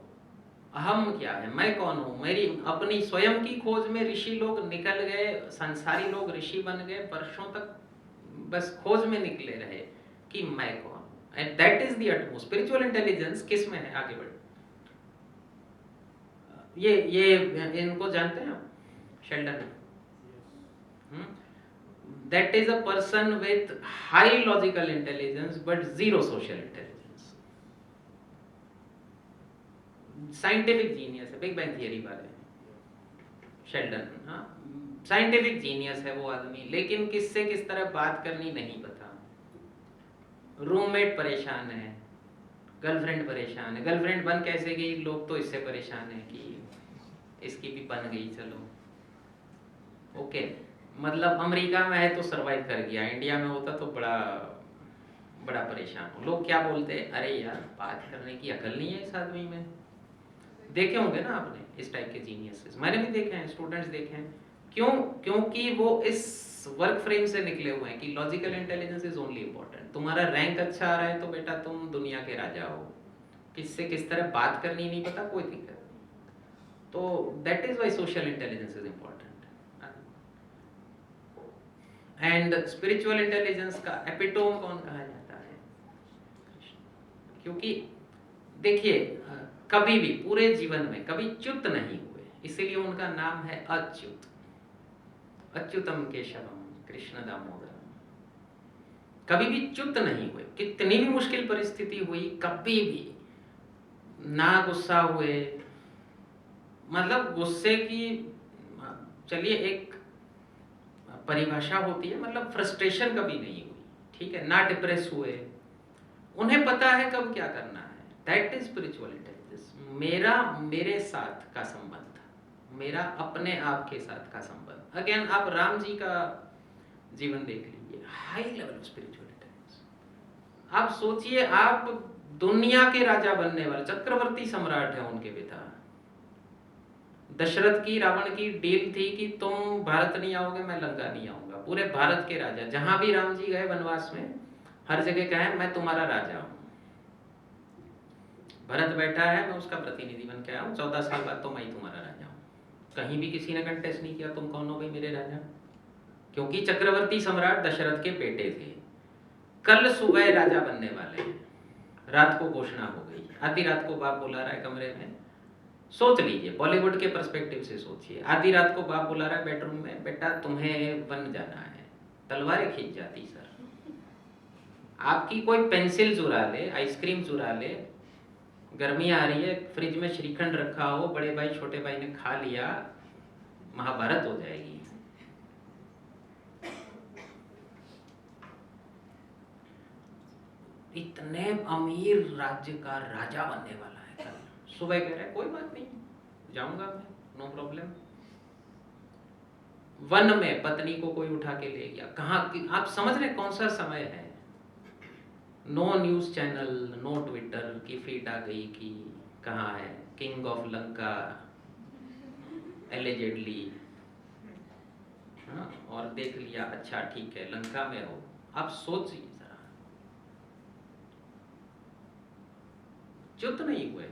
अहम क्या है, मैं कौन हूँ, मेरी अपनी स्वयं की खोज में ऋषि लोग निकल गए, संसारी लोग ऋषि बन गए, वर्षों तक बस खोज में निकले रहे कि मैं कौन हूँ। And that is the utmost. Spiritual intelligence किस में है? आगे बढ़े, ये इनको जानते हैं आप? Sheldon. That is a person with high logical intelligence but zero social intelligence. Scientific genius है, बिग बैंग थियरी वाले शेल्डन। हाँ, साइंटिफिक जीनियस है वो आदमी, लेकिन किससे किस तरह बात करनी नहीं पता। रूममेट परेशान है, गर्लफ्रेंड परेशान है, गर्लफ्रेंड बन कैसे गई, लोग तो इससे परेशान है कि इसकी भी बन गई, चलो ओके। मतलब अमेरिका में है तो सरवाइव कर गया, इंडिया में होता तो बड़ा बड़ा परेशान हो। लोग क्या बोलते हैं, अरे यार बात करने की अकल नहीं है इस आदमी में। देखे होंगे ना आपने इस टाइप के जीनियसेस, मैंने भी देखे हैं, स्टूडेंट्स देखे हैं। क्यों? क्योंकि वो इस वर्क फ्रेम से निकले हुए हैं कि logical intelligence is only important. तुम्हारा रैंक अच्छा आ रहा है तो बेटा तुम दुनिया के राजा हो, किससे किस तरह बात करनी नहीं पता, कोई दिक्कत नहीं। तो that is why social intelligence is important. And spiritual intelligence का एपिटोम कौन कहा जाता है? क्योंकि देखिए, कभी भी पूरे जीवन में कभी च्युत नहीं हुए, इसीलिए उनका नाम है अच्युत। अच्युतम केशवम कृष्ण दामोदरम। कभी भी च्युत नहीं हुए, कितनी भी मुश्किल परिस्थिति हुई, कभी भी ना गुस्सा हुए। मतलब गुस्से की, चलिए एक परिभाषा होती है, मतलब फ्रस्ट्रेशन कभी नहीं हुई, ठीक है, ना डिप्रेस हुए। उन्हें पता है कब क्या करना है। That is spiritual intelligence. मेरा मेरे साथ का संबंध, मेरा अपने आप के साथ का संबंध। अगेन आप राम जी का जीवन देख लीजिए, high level of spiritual intelligence. आप सोचिए, आप दुनिया के राजा बनने वाले चक्रवर्ती सम्राट है उनके पिता। दशरथ की, रावण की डील थी कि तुम भारत नहीं आओगे, मैं लंका नहीं आऊंगा। पूरे भारत के राजा, जहां भी राम जी गए वनवास में, हर जगह कहे मैं तुम्हारा राजा हूं। भरत बैठा है, मैं उसका प्रतिनिधि बन के आया हूं, 14 साल बाद तो मैं ही तुम्हारा राजा हूं। कहीं भी किसी ने कंटेस्ट नहीं किया तुम कौन हो भाई मेरे राजा, क्योंकि चक्रवर्ती सम्राट दशरथ के बेटे थे, कल सुबह राजा बनने वाले हैं। रात को घोषणा हो गई, आधी रात को बाप बुला रहा है कमरे में, सोच लीजिए बॉलीवुड के पर्सपेक्टिव से सोचिए, आधी रात को बाप बुला रहा है बेडरूम में, बेटा तुम्हें बन जाना है, तलवारें खींच जाती सर। आपकी कोई पेंसिल चुरा ले, आइसक्रीम चुरा ले, गर्मी आ रही है, फ्रिज में श्रीखंड रखा हो, बड़े भाई छोटे भाई ने खा लिया, महाभारत हो जाएगी। इतने अमीर राज्य का राजा बनने वाला है, कल सुबह कह रहा है कोई बात नहीं जाऊंगा मैं, नो प्रॉब्लम। वन में पत्नी को कोई उठा के ले गया, कहाँ आप समझ रहे कौन सा समय है, no news channel, no Twitter की फीड आ गई कि कहाँ है किंग ऑफ लंका एलिजेडली, और देख लिया अच्छा ठीक है लंका में हो। आप सोचिए जरा, युद्ध नहीं हुए,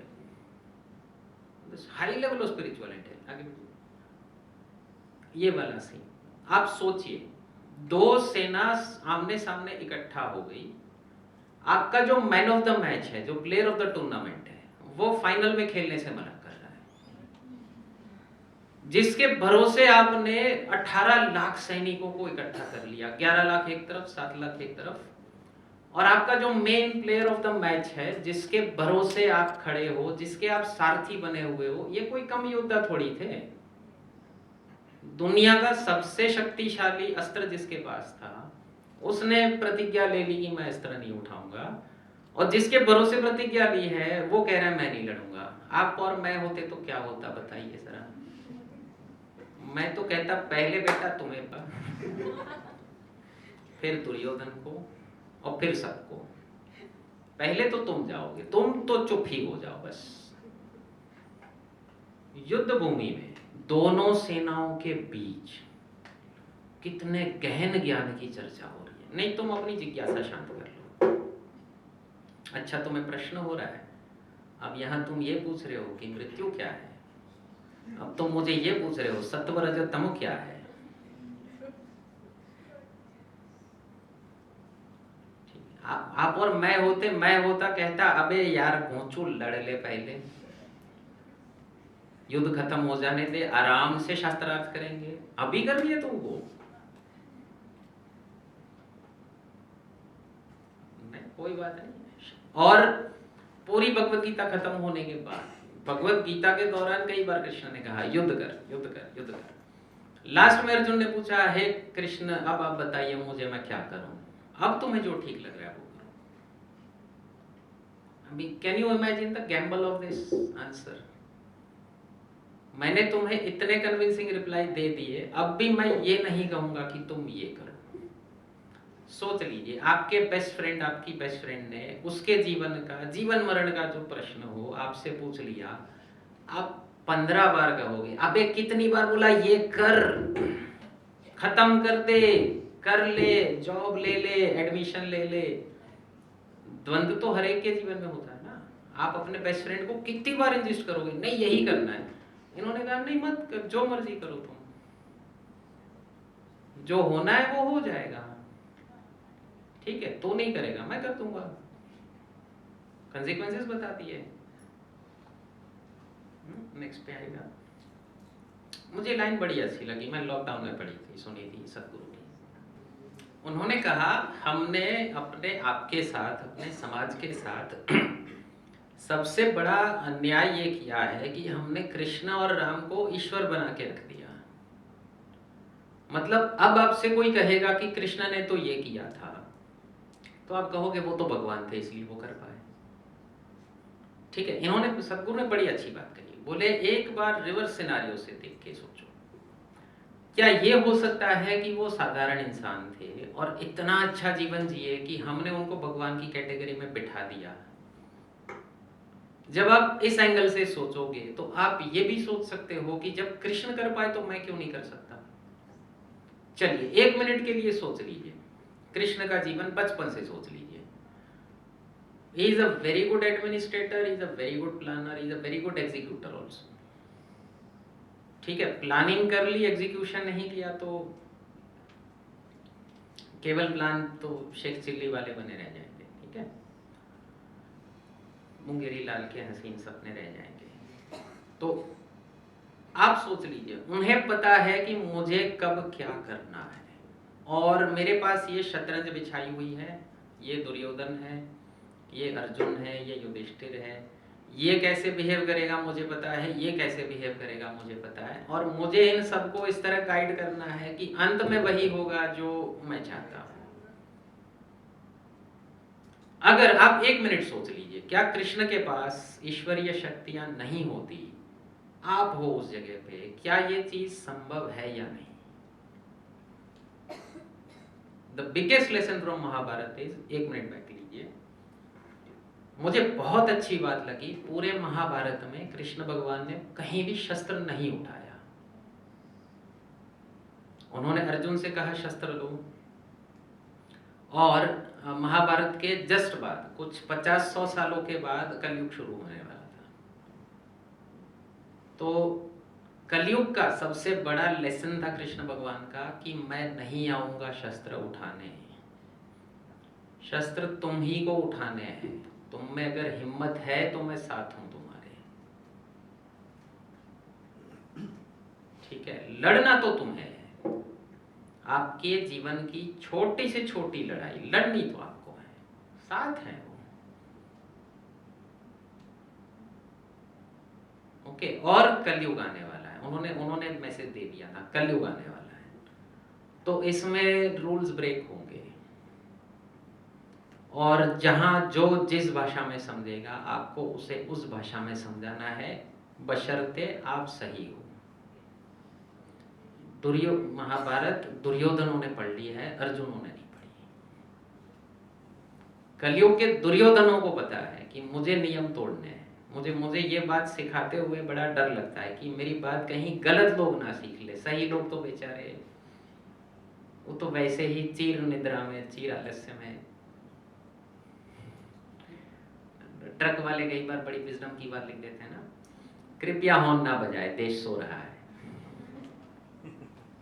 हाई लेवल ऑफ स्पिरिचुअलिटी। आगे ये वाला सीन आप सोचिए, दो सेना आमने सामने इकट्ठा हो गई, आपका जो मैन ऑफ द मैच है, जो प्लेयर ऑफ द टूर्नामेंट है, वो फाइनल में खेलने से मना कर रहा है, जिसके भरोसे आपने 18 लाख सैनिकों को इकट्ठा कर लिया, 11 लाख एक तरफ, 7 लाख एक तरफ, और आपका जो main player of the match है, जिसके भरोसे आप खड़े हो, जिसके आप सारथी बने हुए हो, ये कोई कम योद्धा थोड़ी थे। दुनिया का सबसे शक्तिशाली अस्त्र जिसके पास था, उसने प्रतिज्ञा ले ली कि मैं अस्त्र नहीं उठाऊंगा, और जिसके भरोसे प्रतिज्ञा ली है वो कह रहा है मैं नहीं लड़ूंगा। आप और मैं होते तो क्या होता बताइए जरा। मैं तो कहता पहले बेटा तुम्हें पर, फिर दुर्योधन को, और फिर सबको। पहले तो तुम जाओगे, तुम तो चुप ही हो जाओ बस। युद्ध भूमि में दोनों सेनाओं के बीच कितने गहन ज्ञान की चर्चा हो रही है। नहीं तुम अपनी जिज्ञासा शांत कर लो। अच्छा तुम्हें प्रश्न हो रहा है, अब यहां तुम ये पूछ रहे हो कि मृत्यु क्या है, अब तुम मुझे ये पूछ रहे हो सत्व रज तम क्या है। आप और मैं होते, मैं होता कहता अबे यार घोंचू लड़ ले, पहले युद्ध खत्म हो जाने दे, आराम से शास्त्रार्थ करेंगे, अभी कर लिया तुमको। नहीं कोई बात नहीं। और पूरी भगवत गीता खत्म होने के बाद, भगवत गीता के दौरान कई बार कृष्ण ने कहा युद्ध कर युद्ध कर युद्ध कर। लास्ट में अर्जुन ने पूछा हे कृष्ण अब आप बताइए मुझे मैं क्या करूं, अब तुम्हें जो ठीक लग रहा है वो करो। अभी can you imagine the Gamble of this answer. मैंने तुम्हें इतने कन्विंसिंग रिप्लाई दे दिए, अब भी मैं ये नहीं कहूंगा कि तुम ये करो। सोच लीजिए आपके बेस्ट फ्रेंड, आपकी बेस्ट फ्रेंड ने उसके जीवन का, जीवन मरण का जो प्रश्न हो आपसे पूछ लिया, आप 15 बार कहोगे, अबे कितनी बार बोला ये कर, खत्म कर दे, कर ले, जॉब ले ले, एडमिशन ले ले। द्वंद्व तो हर एक के जीवन में होता है ना। आप अपने बेस्ट फ्रेंड को कितनी बार इंसिस्ट करोगे नहीं यही करना है, इन्होंने कहा नहीं मत कर, जो मर्जी करो तुम, जो होना है वो हो जाएगा, ठीक है तो नहीं करेगा मैं कर दूंगा, कंसेक्वेंसेस बता दिए। नेक्स्ट पे आएगा। मुझे लाइन बड़ी अच्छी लगी, मैं लॉकडाउन में पढ़ी थी, सुनी थी सदगुरु की। उन्होंने कहा हमने अपने आपके साथ, अपने समाज के साथ सबसे बड़ा अन्याय ये किया है कि हमने कृष्ण और राम को ईश्वर बना के रख दिया। मतलब अब आपसे कोई कहेगा कि कृष्ण ने तो ये किया था, तो आप कहोगे वो तो भगवान थे इसलिए वो कर पाए, ठीक है। इन्होंने, सदगुरु ने बड़ी अच्छी बात कही, बोले एक बार रिवर्स सिनारियो से देख के सोचो, क्या ये हो सकता है कि वो साधारण इंसान थे और इतना अच्छा जीवन जिए कि हमने उनको भगवान की कैटेगरी में बिठा दिया। जब आप इस एंगल से सोचोगे तो आप ये भी सोच सकते हो कि जब कृष्ण कर पाए तो मैं क्यों नहीं कर सकता। चलिए 1 मिनट के लिए सोच लीजिए, कृष्ण का जीवन बचपन से सोच लीजिए। He is a very good administrator, he is a very good planner, he is a very good executor also. ठीक है, प्लानिंग कर ली, एग्जीक्यूशन नहीं किया तो केवल प्लान तो शेख चिल्ली वाले बने रह जाएंगे। ठीक है, मुंगेरी लाल के हसीन सपने रह जाएंगे। तो आप सोच लीजिए, उन्हें पता है कि मुझे कब क्या करना है और मेरे पास ये शतरंज बिछाई हुई है, ये दुर्योधन है, ये अर्जुन है, ये युधिष्ठिर है, ये कैसे बिहेव करेगा मुझे पता है, ये कैसे बिहेव करेगा मुझे पता है, और मुझे इन सबको इस तरह गाइड करना है कि अंत में वही होगा जो मैं चाहता हूं। अगर आप 1 मिनट सोच लीजिए, क्या कृष्ण के पास ईश्वरीय शक्तियां नहीं होती, आप हो उस जगह पे, क्या ये चीज संभव है या नहीं? The biggest lesson from Mahabharat is, 1 minute बैठ लीजिए, मुझे बहुत अच्छी बात लगी, पूरे महाभारत में कृष्ण भगवान ने कहीं भी शस्त्र नहीं उठाया। उन्होंने अर्जुन से कहा शस्त्र लो, और महाभारत के जस्ट बाद, कुछ 50-100 सालों के बाद कलयुग शुरू होने वाला था। तो कलयुग का सबसे बड़ा लेसन था कृष्ण भगवान का कि मैं नहीं आऊंगा शस्त्र उठाने, शस्त्र तुम ही को उठाने हैं, तुम में अगर हिम्मत है तो मैं साथ हूं तुम्हारे। ठीक है, लड़ना तो तुम्हें है, आपके जीवन की छोटी से छोटी लड़ाई लड़नी तो आपको है, साथ है वो। ओके, और कलयुग आने वाला है, उन्होंने मैसेज दे दिया था कलयुग आने वाला है, तो इसमें रूल्स ब्रेक होंगे, और जहां जो जिस भाषा में समझेगा आपको उसे उस भाषा में समझाना है, बशर्ते आप सही हो। महाभारत दुर्योधनों ने पढ़ ली है, अर्जुनों ने नहीं पढ़ी। कलयुग के दुर्योधनों को पता है कि मुझे नियम तोड़ने हैं, मुझे ये बात सिखाते हुए बड़ा डर लगता है कि मेरी बात कहीं गलत लोग ना सीख ले। सही लोग तो बेचारे वो तो वैसे ही चीर निद्रा में, चीर आलस्य में। ट्रक वाले कई बार बड़ी विजडम की बात लिख देते हैं ना, कृपया हॉर्न ना बजाए, देश सो रहा है।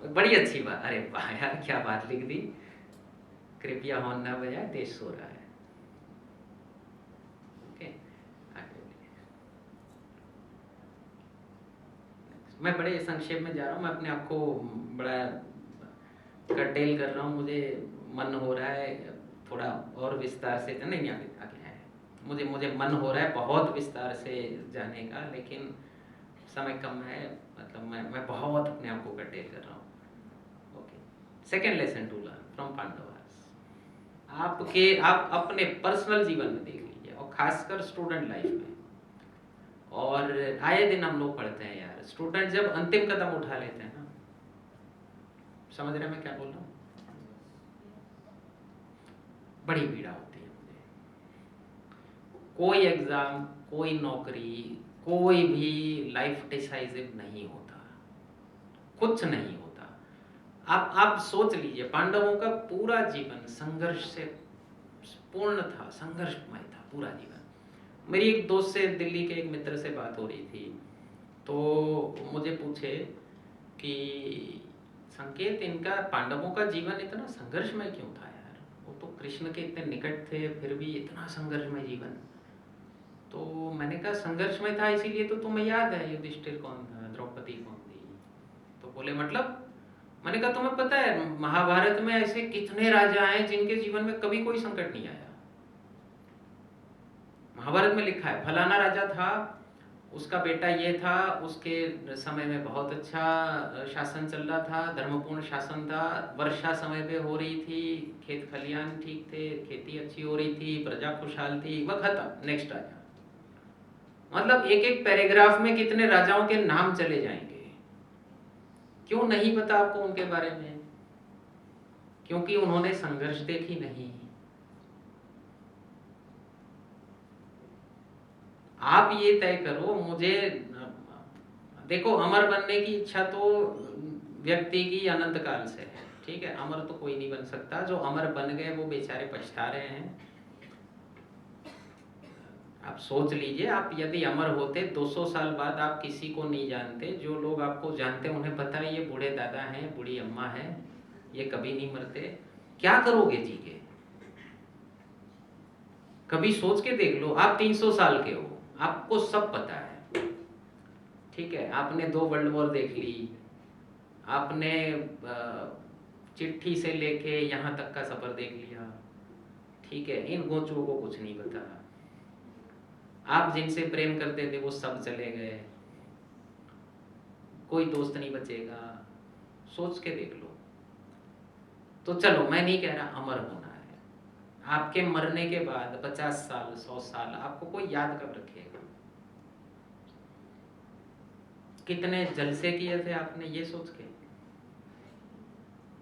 बड़ी अच्छी बात, अरे वाह यार क्या बात लिख दी, कृपया हॉर्न ना बजाए, देश सो रहा है। ओके, मैं बड़े संक्षेप में जा रहा हूँ, मैं अपने आप को बड़ा कर्टेल कर रहा हूँ, मुझे मन हो रहा है थोड़ा और विस्तार से, नहीं आगे आगे है, मुझे मन हो रहा है बहुत विस्तार से जाने का, लेकिन समय कम है, मतलब मैं बहुत अपने आप को कर्टेल कर रहा हूँ। Okay, second lesson to learn from Pandavas. आप अपने पर्सनल जीवन में देख लीजिए, और खासकर स्टूडेंट लाइफ में, और आए दिन हम लोग पढ़ते हैं यार, स्टूडेंट जब अंतिम कदम उठा लेते हैं ना, समझ रहे हैं मैं क्या बोल रहा हूँ, बड़ी पीड़ा होती है मुझे। कोई एग्जाम, कोई नौकरी, कोई भी लाइफ डिसाइसिव नहीं होता, कुछ नहीं होता। आप सोच लीजिए, पांडवों का पूरा जीवन संघर्ष से पूर्ण था, संघर्षमय था पूरा जीवन। मेरी एक दोस्त से, दिल्ली के एक मित्र से बात हो रही थी, तो मुझे पूछे कि संकेत, इनका पांडवों का जीवन इतना संघर्षमय क्यों था यार, वो तो कृष्ण के इतने निकट थे, फिर भी इतना संघर्षमय जीवन। तो मैंने कहा संघर्षमय था इसीलिए तो तुम्हें याद है युधिष्ठिर कौन था, द्रौपदी कौन थी। तो बोले मतलब? मैंने कहा तुम्हें पता है महाभारत में ऐसे कितने राजा हैं जिनके जीवन में कभी कोई संकट नहीं आया। महाभारत में लिखा है फलाना राजा था, उसका बेटा ये था, उसके समय में बहुत अच्छा शासन चल रहा था, धर्मपूर्ण शासन था, वर्षा समय पे हो रही थी, खेत खलियान ठीक थे, खेती अच्छी हो रही थी, प्रजा खुशहाल थी, वह खत्म, नेक्स्ट राजा। मतलब एक एक पैराग्राफ में कितने राजाओं के नाम चले जाएंगे। क्यों नहीं पता आपको उनके बारे में? क्योंकि उन्होंने संघर्ष देखी नहीं। आप ये तय करो, मुझे देखो, अमर बनने की इच्छा तो व्यक्ति की अनंत काल से है, ठीक है, अमर तो कोई नहीं बन सकता, जो अमर बन गए वो बेचारे पछता रहे हैं। आप सोच लीजिए, आप यदि अमर होते 200 साल बाद आप किसी को नहीं जानते, जो लोग आपको जानते हैं उन्हें पता है ये बूढ़े दादा हैं, बूढ़ी अम्मा है, ये कभी नहीं मरते, क्या करोगे जी के? कभी सोच के देख लो, आप 300 साल के हो, आपको सब पता है, ठीक है, आपने 2 वर्ल्ड वॉर देख ली, आपने चिट्ठी से लेके यहाँ तक का सफर देख लिया, ठीक है, इन गोचुओं को कुछ नहीं पता। आप जिनसे प्रेम करते थे वो सब चले गए, कोई दोस्त नहीं बचेगा, सोच के देख लो। तो चलो, मैं नहीं कह रहा अमर होना है, आपके मरने के बाद 50 साल 100 साल आपको कोई याद कब रखेगा? कितने जलसे किए थे आपने, ये सोच के?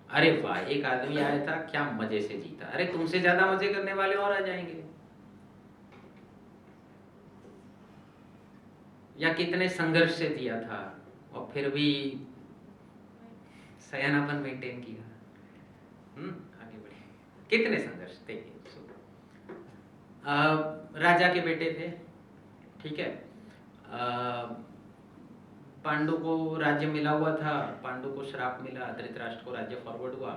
अरे वाह, एक आदमी आया था, क्या मजे से जीता। अरे तुमसे ज्यादा मजे करने वाले और आ जाएंगे। या कितने संघर्ष से जिया था और फिर भी सयानापन मेंटेन किया। आगे बढ़े, कितने संघर्ष। देखिए, राजा के बेटे थे, ठीक है, पांडु को राज्य मिला हुआ था, पांडु को श्राप मिला, धृतराष्ट्र को राज्य फॉरवर्ड हुआ।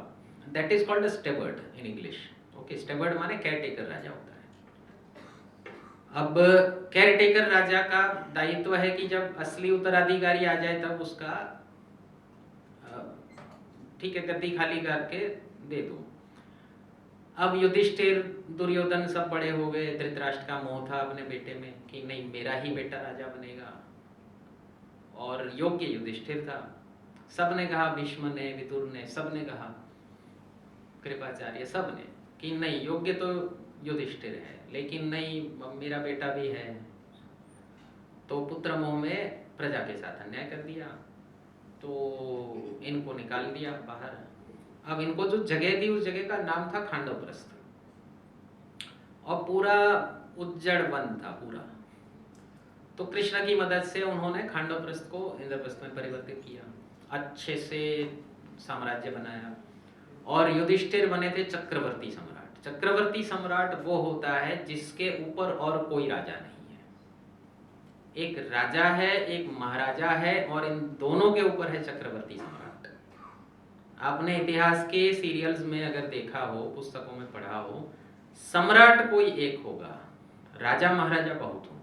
That is called steward in English. Okay, steward माने केयर टेकर राजा होता है। अब केयर टेकर राजा का दायित्व है कि जब असली उत्तराधिकारी आ जाए तब उसका ठीक है गद्दी खाली करके दे दो। अब युधिष्ठिर दुर्योधन सब बड़े हो गए, धृतराष्ट्र का मोह था अपने बेटे में कि नहीं मेरा ही बेटा राजा बनेगा, और योग्य युधिष्ठिर था। सबने कहा, भीष्म ने, विदुर ने, सबने कहा, कृपाचार्य सबने, कि नहीं योग्य तो युधिष्ठिर है, लेकिन नहीं मेरा बेटा भी है। तो पुत्र मोह में प्रजा के साथ अन्याय कर दिया, तो इनको निकाल दिया बाहर। अब इनको जो जगह दी उस जगह का नाम था खांडवप्रस्थ, और पूरा उज्जड़ वन था पूरा। तो कृष्ण की मदद से उन्होंने खांडवप्रस्थ को इंद्रप्रस्थ में परिवर्तित किया, अच्छे से साम्राज्य बनाया, और युधिष्ठिर बने थे चक्रवर्ती सम्राट। चक्रवर्ती सम्राट वो होता है जिसके ऊपर और कोई राजा नहीं है। एक राजा है, एक महाराजा है, और इन दोनों के ऊपर है चक्रवर्ती सम्राट। आपने इतिहास के सीरियल्स में अगर देखा हो, पुस्तकों में पढ़ा हो, सम्राट कोई एक होगा, राजा महाराजा बहुत होंगे।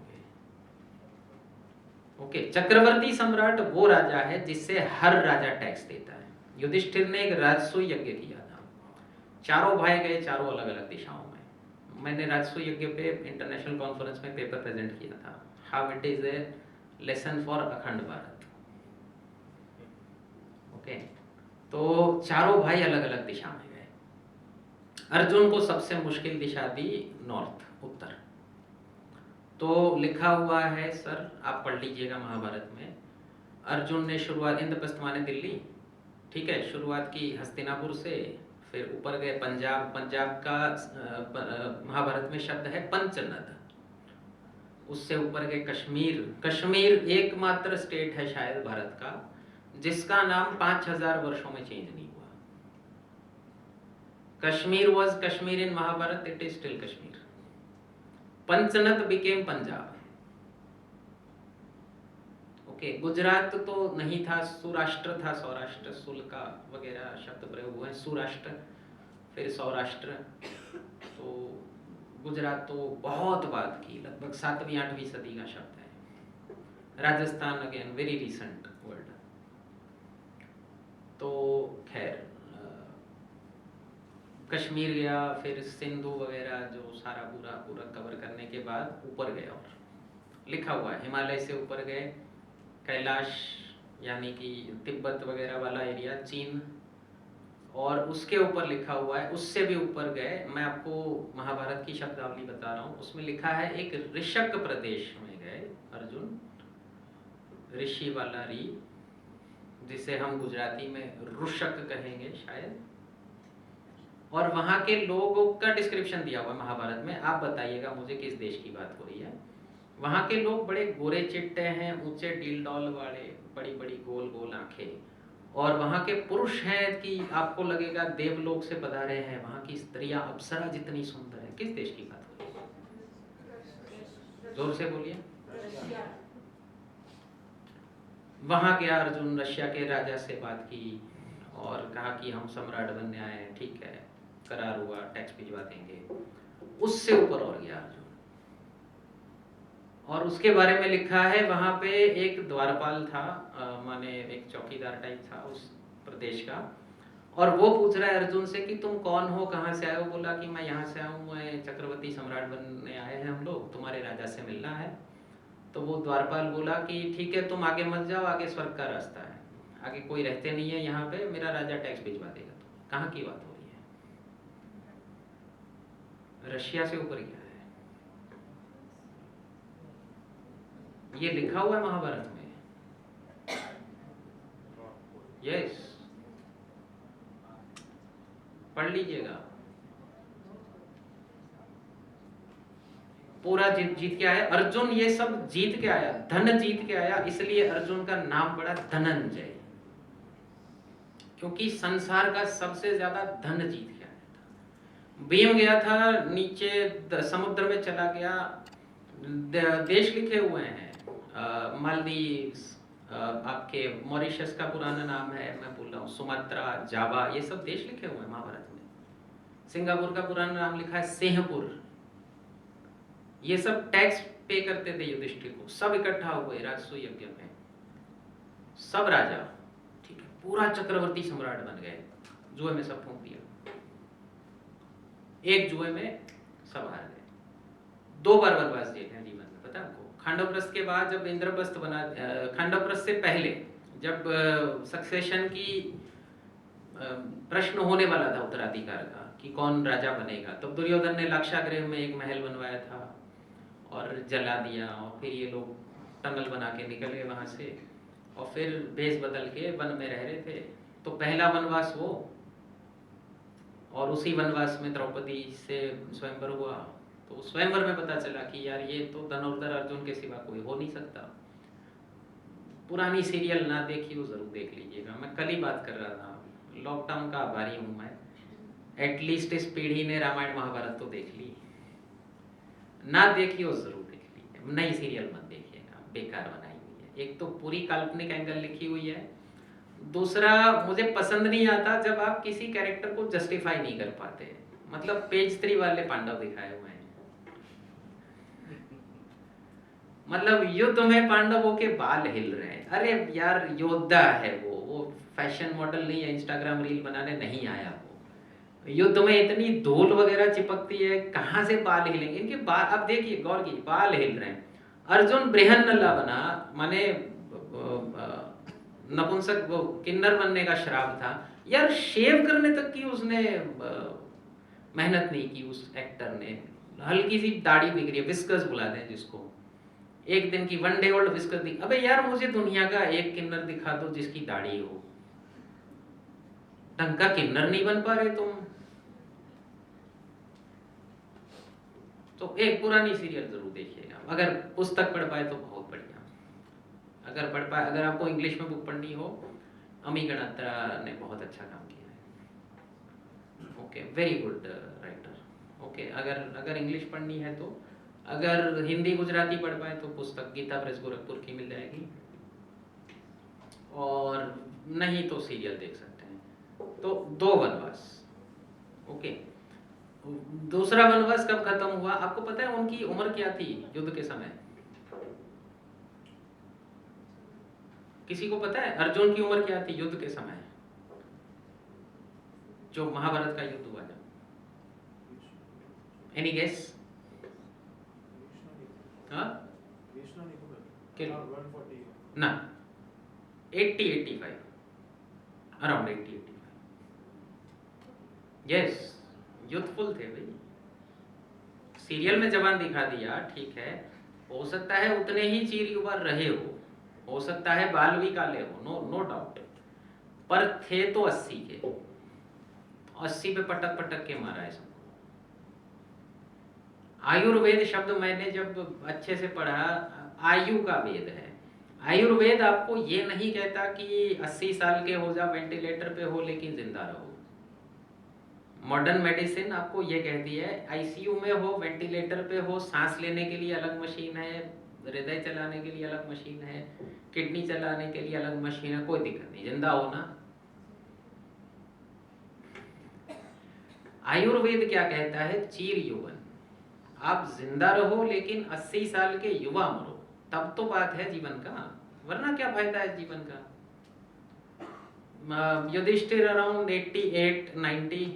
ओके, चक्रवर्ती सम्राट वो राजा है जिससे हर राजा टैक्स देता है। युधिष्ठिर ने एक राजसूय यज्ञ किया था, चारों भाई गए चारों अलग अलग दिशाओं में। मैंने राजसूय यज्ञ पे इंटरनेशनल कॉन्फ्रेंस में पेपर प्रेजेंट किया था, how it is a lesson for अखंड भारत। ओके, तो चारों भाई अलग अलग दिशा में गए। अर्जुन को सबसे मुश्किल दिशा दी नॉर्थ, उत्तर। तो लिखा हुआ है सर, आप पढ़ लीजिएगा महाभारत में, अर्जुन ने शुरुआत, इंद्रप्रस्थ माने दिल्ली, ठीक है, शुरुआत की हस्तिनापुर से, फिर ऊपर गए पंजाब। पंजाब का महाभारत में शब्द है पंचनद। उससे ऊपर गए कश्मीर। कश्मीर एकमात्र स्टेट है शायद भारत का जिसका नाम 5000 वर्षों में चेंज नहीं हुआ। Kashmir was Kashmir in Mahabharat, it is still Kashmir. Panchnad became Punjab. Okay, Gujarat तो नहीं था, सुराष्ट्र था, सौराष्ट्र, सुल का वगैरह शब्द प्रयोग हुए हैं, सुराष्ट्र, फिर सौराष्ट्र। तो गुजरात तो बहुत बाद की, लगभग 7वीं 8वीं सदी का शब्द है। Rajasthan again very recent word. तो खैर, कश्मीर गया, फिर सिंधु वगैरह जो सारा पूरा कवर करने के बाद ऊपर गए, और लिखा हुआ है हिमालय से ऊपर गए, कैलाश यानी कि तिब्बत वगैरह वाला एरिया, चीन, और उसके ऊपर लिखा हुआ है उससे भी ऊपर गए। मैं आपको महाभारत की शब्दावली बता रहा हूँ, उसमें लिखा है एक ऋषक प्रदेश में गए अर्जुन, ऋषि वाला री, जिसे हम गुजराती में रुशक कहेंगे शायद, और वहां के लोगों का डिस्क्रिप्शन दिया हुआ है महाभारत में। आप बताइएगा मुझे किस देश की बात हो रही है। वहां के लोग बड़े गोरे चिट्टे हैं, ऊंचे डील डॉल वाले, बड़ी बड़ी गोल गोल आंखें, और वहां के पुरुष हैं कि आपको लगेगा देवलोक से पधारे हैं। वहां की स्त्रियां अप्सरा जितनी सुंदर है। किस देश की बात हो रही है? जोर से बोलिए। वहां गया अर्जुन, रशिया के राजा से बात की और कहा कि हम सम्राट बनने आए हैं, ठीक है, करार हुआ, टैक्स भिजवा देंगे। उससे ऊपर और गया अर्जुन, और उसके बारे में लिखा है वहां पे एक द्वारपाल था, माने एक चौकीदार टाइप था उस प्रदेश का, और वो पूछ रहा है अर्जुन से कि तुम कौन हो, कहाँ से आए हो। बोला कि मैं यहाँ से आया हूँ, मैं चक्रवर्ती सम्राट बनने आए हैं हम लोग, तुम्हारे राजा से मिलना है। तो वो द्वारपाल बोला कि ठीक है, तुम आगे मत जाओ, आगे स्वर्ग का रास्ता है, आगे कोई रहते नहीं है यहाँ पे, मेरा राजा टैक्स भिजवा देगा। तो कहाँ की बात हो रही है, रशिया से ऊपर गया है। ये लिखा हुआ है महाभारत में। यस, पढ़ लीजिएगा। पूरा जीत के आया अर्जुन, ये सब जीत के आया, धन जीत के आया, इसलिए अर्जुन का नाम पड़ा धनंजय, क्योंकि संसार का सबसे ज्यादा धन जीत के आया था। भीम गया था नीचे समुद्र में चला गया, देश लिखे हुए हैं, मालदीव, आपके मॉरिशस का पुराना नाम है, मैं बोल रहा हूँ सुमात्रा, जावा, ये सब देश लिखे हुए हैं महाभारत में। सिंगापुर का पुराना नाम लिखा है सिंहपुर। ये सब टैक्स पे करते थे युधिष्ठिर को, सब इकट्ठा हुए राजसूय यज्ञ में, सब राजा, ठीक है, पूरा चक्रवर्ती सम्राट बन गए, जुए में सब फूंक दिया, एक जुए में सब हार गए। 2 बार वनवास दिए थे जीवन में, पता है आपको। खांडवप्रस्थ के बाद जब इंद्रप्रस्थ बना, खांडवप्रस्थ से पहले जब सक्सेशन की प्रश्न होने वाला था उत्तराधिकार का कि कौन राजा बनेगा, तब दुर्योधन ने लाक्षागृह में एक महल बनवाया था और जला दिया, और फिर ये लोग टनल बना के निकल गए वहां से, और फिर भेष बदल के वन में रह रहे थे। तो पहला वनवास वो, और उसी वनवास में द्रौपदी से स्वयंवर हुआ। तो स्वयंवर में पता चला कि यार ये तो धनुर्धर अर्जुन के सिवा कोई हो नहीं सकता। पुरानी सीरियल ना देखी हो जरूर देख लीजिएगा। मैं कल ही बात कर रहा था, लॉकडाउन का आभारी हूँ मैं, एटलीस्ट इस पीढ़ी ने रामायण महाभारत तो देख ली, ना देखी हो जरूर देख लीजिए। नई सीरियल मत देखिएगा, बेकार बनाई हुई है। एक तो पूरी काल्पनिक एंगल लिखी हुई है, दूसरा मुझे पसंद नहीं आता जब आप किसी कैरेक्टर को जस्टिफाई नहीं कर पाते। मतलब पेज 3 वाले पांडव दिखाए हुए हैं, मतलब युद्ध में पांडवों के बाल हिल रहे हैं। अरे यार योद्धा है वो फैशन मॉडल नहीं है, इंस्टाग्राम रील बनाने नहीं आया वो। युद्ध में इतनी धूल वगैरह चिपकती है, कहाँ से बाल हिलेंगे इनके बाल। अब देखिए गौर की, बाल हिल रहे हैं। अर्जुन बृहन्नला बना, माने नपुंसक, वो किन्नर बनने का श्राप था यार। शेव करने तक की उसने मेहनत नहीं की उस एक्टर ने। हल्की सी दाढ़ी दिख रही है, विस्कस बुलाते हैं जिसको, एक दिन की 1 डे ओल्ड विस्कस दिख। अबे यार मुझे दुनिया का एक किन्नर दिखा दो जिसकी दाढ़ी हो, ढंग का किन्नर नहीं बन पा रहे तुम। तो एक पुरानी सीरियल जरूर देखिएगा, अगर पुस्तक पढ़ पाए तो बहुत बढ़िया। अगर पढ़ पाए, अगर आपको इंग्लिश में बुक पढ़नी हो, अमी गणात्रा ने बहुत अच्छा काम किया है। Okay, very good writer. Okay, अगर इंग्लिश पढ़नी है तो, अगर हिंदी गुजराती पढ़ पाए तो पुस्तक गीता प्रेस गोरखपुर की मिल जाएगी, और नहीं तो सीरियल देख सकते हैं। तो 2 वनवास। ओके, दूसरा वनवास कब खत्म हुआ आपको पता है? उनकी उम्र क्या थी युद्ध के समय? किसी को पता है अर्जुन की उम्र क्या थी युद्ध के समय, जो महाभारत का युद्ध हुआ जब? Any guess? ना, 80-85, अराउंड 80-85। यस, यूथफुल थे भाई। सीरियल में जवान दिखा दिया, ठीक है, हो सकता है उतने ही चीर युवा रहे हो सकता है बाल भी काले हो, नो डाउट, पर थे तो 80 के, 80 पे पटक पटक के मारा है सबको। आयुर्वेद शब्द मैंने जब अच्छे से पढ़ा, आयु का वेद है। आयुर्वेद आपको ये नहीं कहता कि 80 साल के हो जा, वेंटिलेटर पे हो, लेकिन जिंदा रहो। मॉडर्न मेडिसिन आपको ये कहती है आईसीयू में हो, वेंटिलेटर पे हो, सांस लेने के लिए अलग मशीन है, हृदय चलाने के लिए अलग मशीन है, किडनी चलाने के लिए अलग मशीन है, कोई दिक्कत नहीं, जिंदा हो ना। आयुर्वेद क्या कहता है? चीर यौवन, आप जिंदा रहो लेकिन 80 साल के युवा मरो, तब तो बात है जीवन का, वरना क्या फायदा है जीवन का। युधिष्ठिर अराउंड 88 90,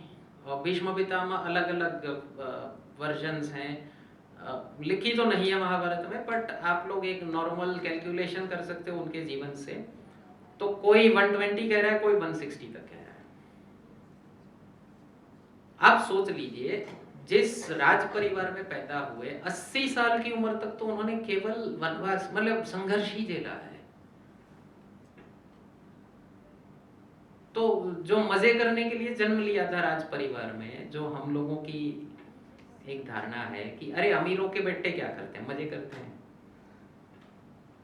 और भीष्म पितामह अलग अलग वर्जन्स हैं। लिखी तो नहीं है महाभारत में, बट आप लोग एक नॉर्मल कैलकुलेशन कर सकते हो उनके जीवन से, तो कोई 120 कह रहा है, कोई 160 तक कह रहा है। आप सोच लीजिए, जिस राज परिवार में पैदा हुए 80 साल की उम्र तक तो उन्होंने केवल वनवास मतलब संघर्ष ही झेला है। तो जो मजे करने के लिए जन्म लिया था राज परिवार में, जो हम लोगों की एक धारणा है कि अरे अमीरों के बेटे क्या करते हैं, मजे करते हैं।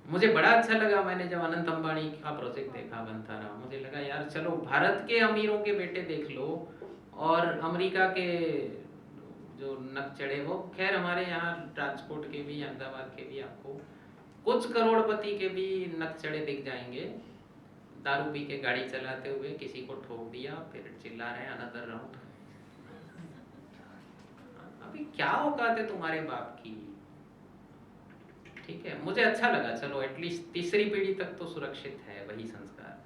मुझे बड़ा अच्छा लगा, मैंने जब अनंत अंबानी का प्रोजेक्ट देखा बनता रहा, मुझे लगा यार चलो भारत के अमीरों के बेटे देख लो, और अमेरिका के जो नकचढ़े, वो खैर हमारे यहाँ ट्रांसपोर्ट के भी, अहमदाबाद के भी आपको कुछ करोड़पति के भी नकचढ़े दिख जाएंगे, दारू पी के गाड़ी चलाते हुए किसी को ठोक दिया, फिर चिल्ला रहे हैं अनदर राउंड। अभी क्या औकात है तुम्हारे बाप की। ठीक है, मुझे अच्छा लगा, चलो एटलीस्ट तीसरी पीढ़ी तक तो सुरक्षित है वही संस्कार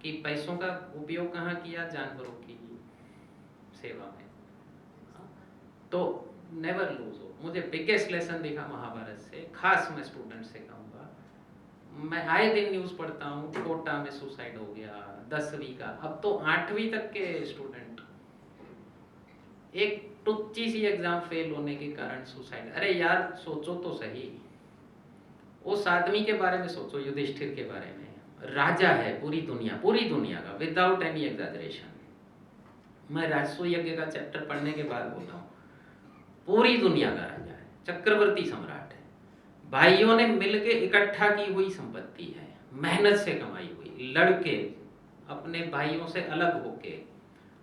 कि पैसों का उपयोग कहाँ किया, जानवरों की सेवा में। तो नेवर लूज हो, मुझे बिगेस्ट लेसन दिखा महाभारत से, खास मैं स्टूडेंट से कहूँगा। मैं आए दिन न्यूज़ पढ़ता हूँ, कोटा में सुसाइड हो गया 10वीं का, अब तो 8वीं तक के स्टूडेंट एक टुच्ची सी एग्जाम फेल होने के कारण सुसाइड। अरे यार सोचो तो सही, उस आदमी के बारे में सोचो, युधिष्ठिर के बारे में, राजा है पूरी दुनिया का, विदाउट एनी एग्जैजरेशन। मैं राजसूय यज्ञ का चैप्टर पढ़ने के बाद बोल रहा हूँ, पूरी दुनिया का राजा है, चक्रवर्ती सम्राट है, भाइयों ने मिलके इकट्ठा की हुई संपत्ति है, मेहनत से कमाई हुई, लड़के अपने भाइयों से अलग होके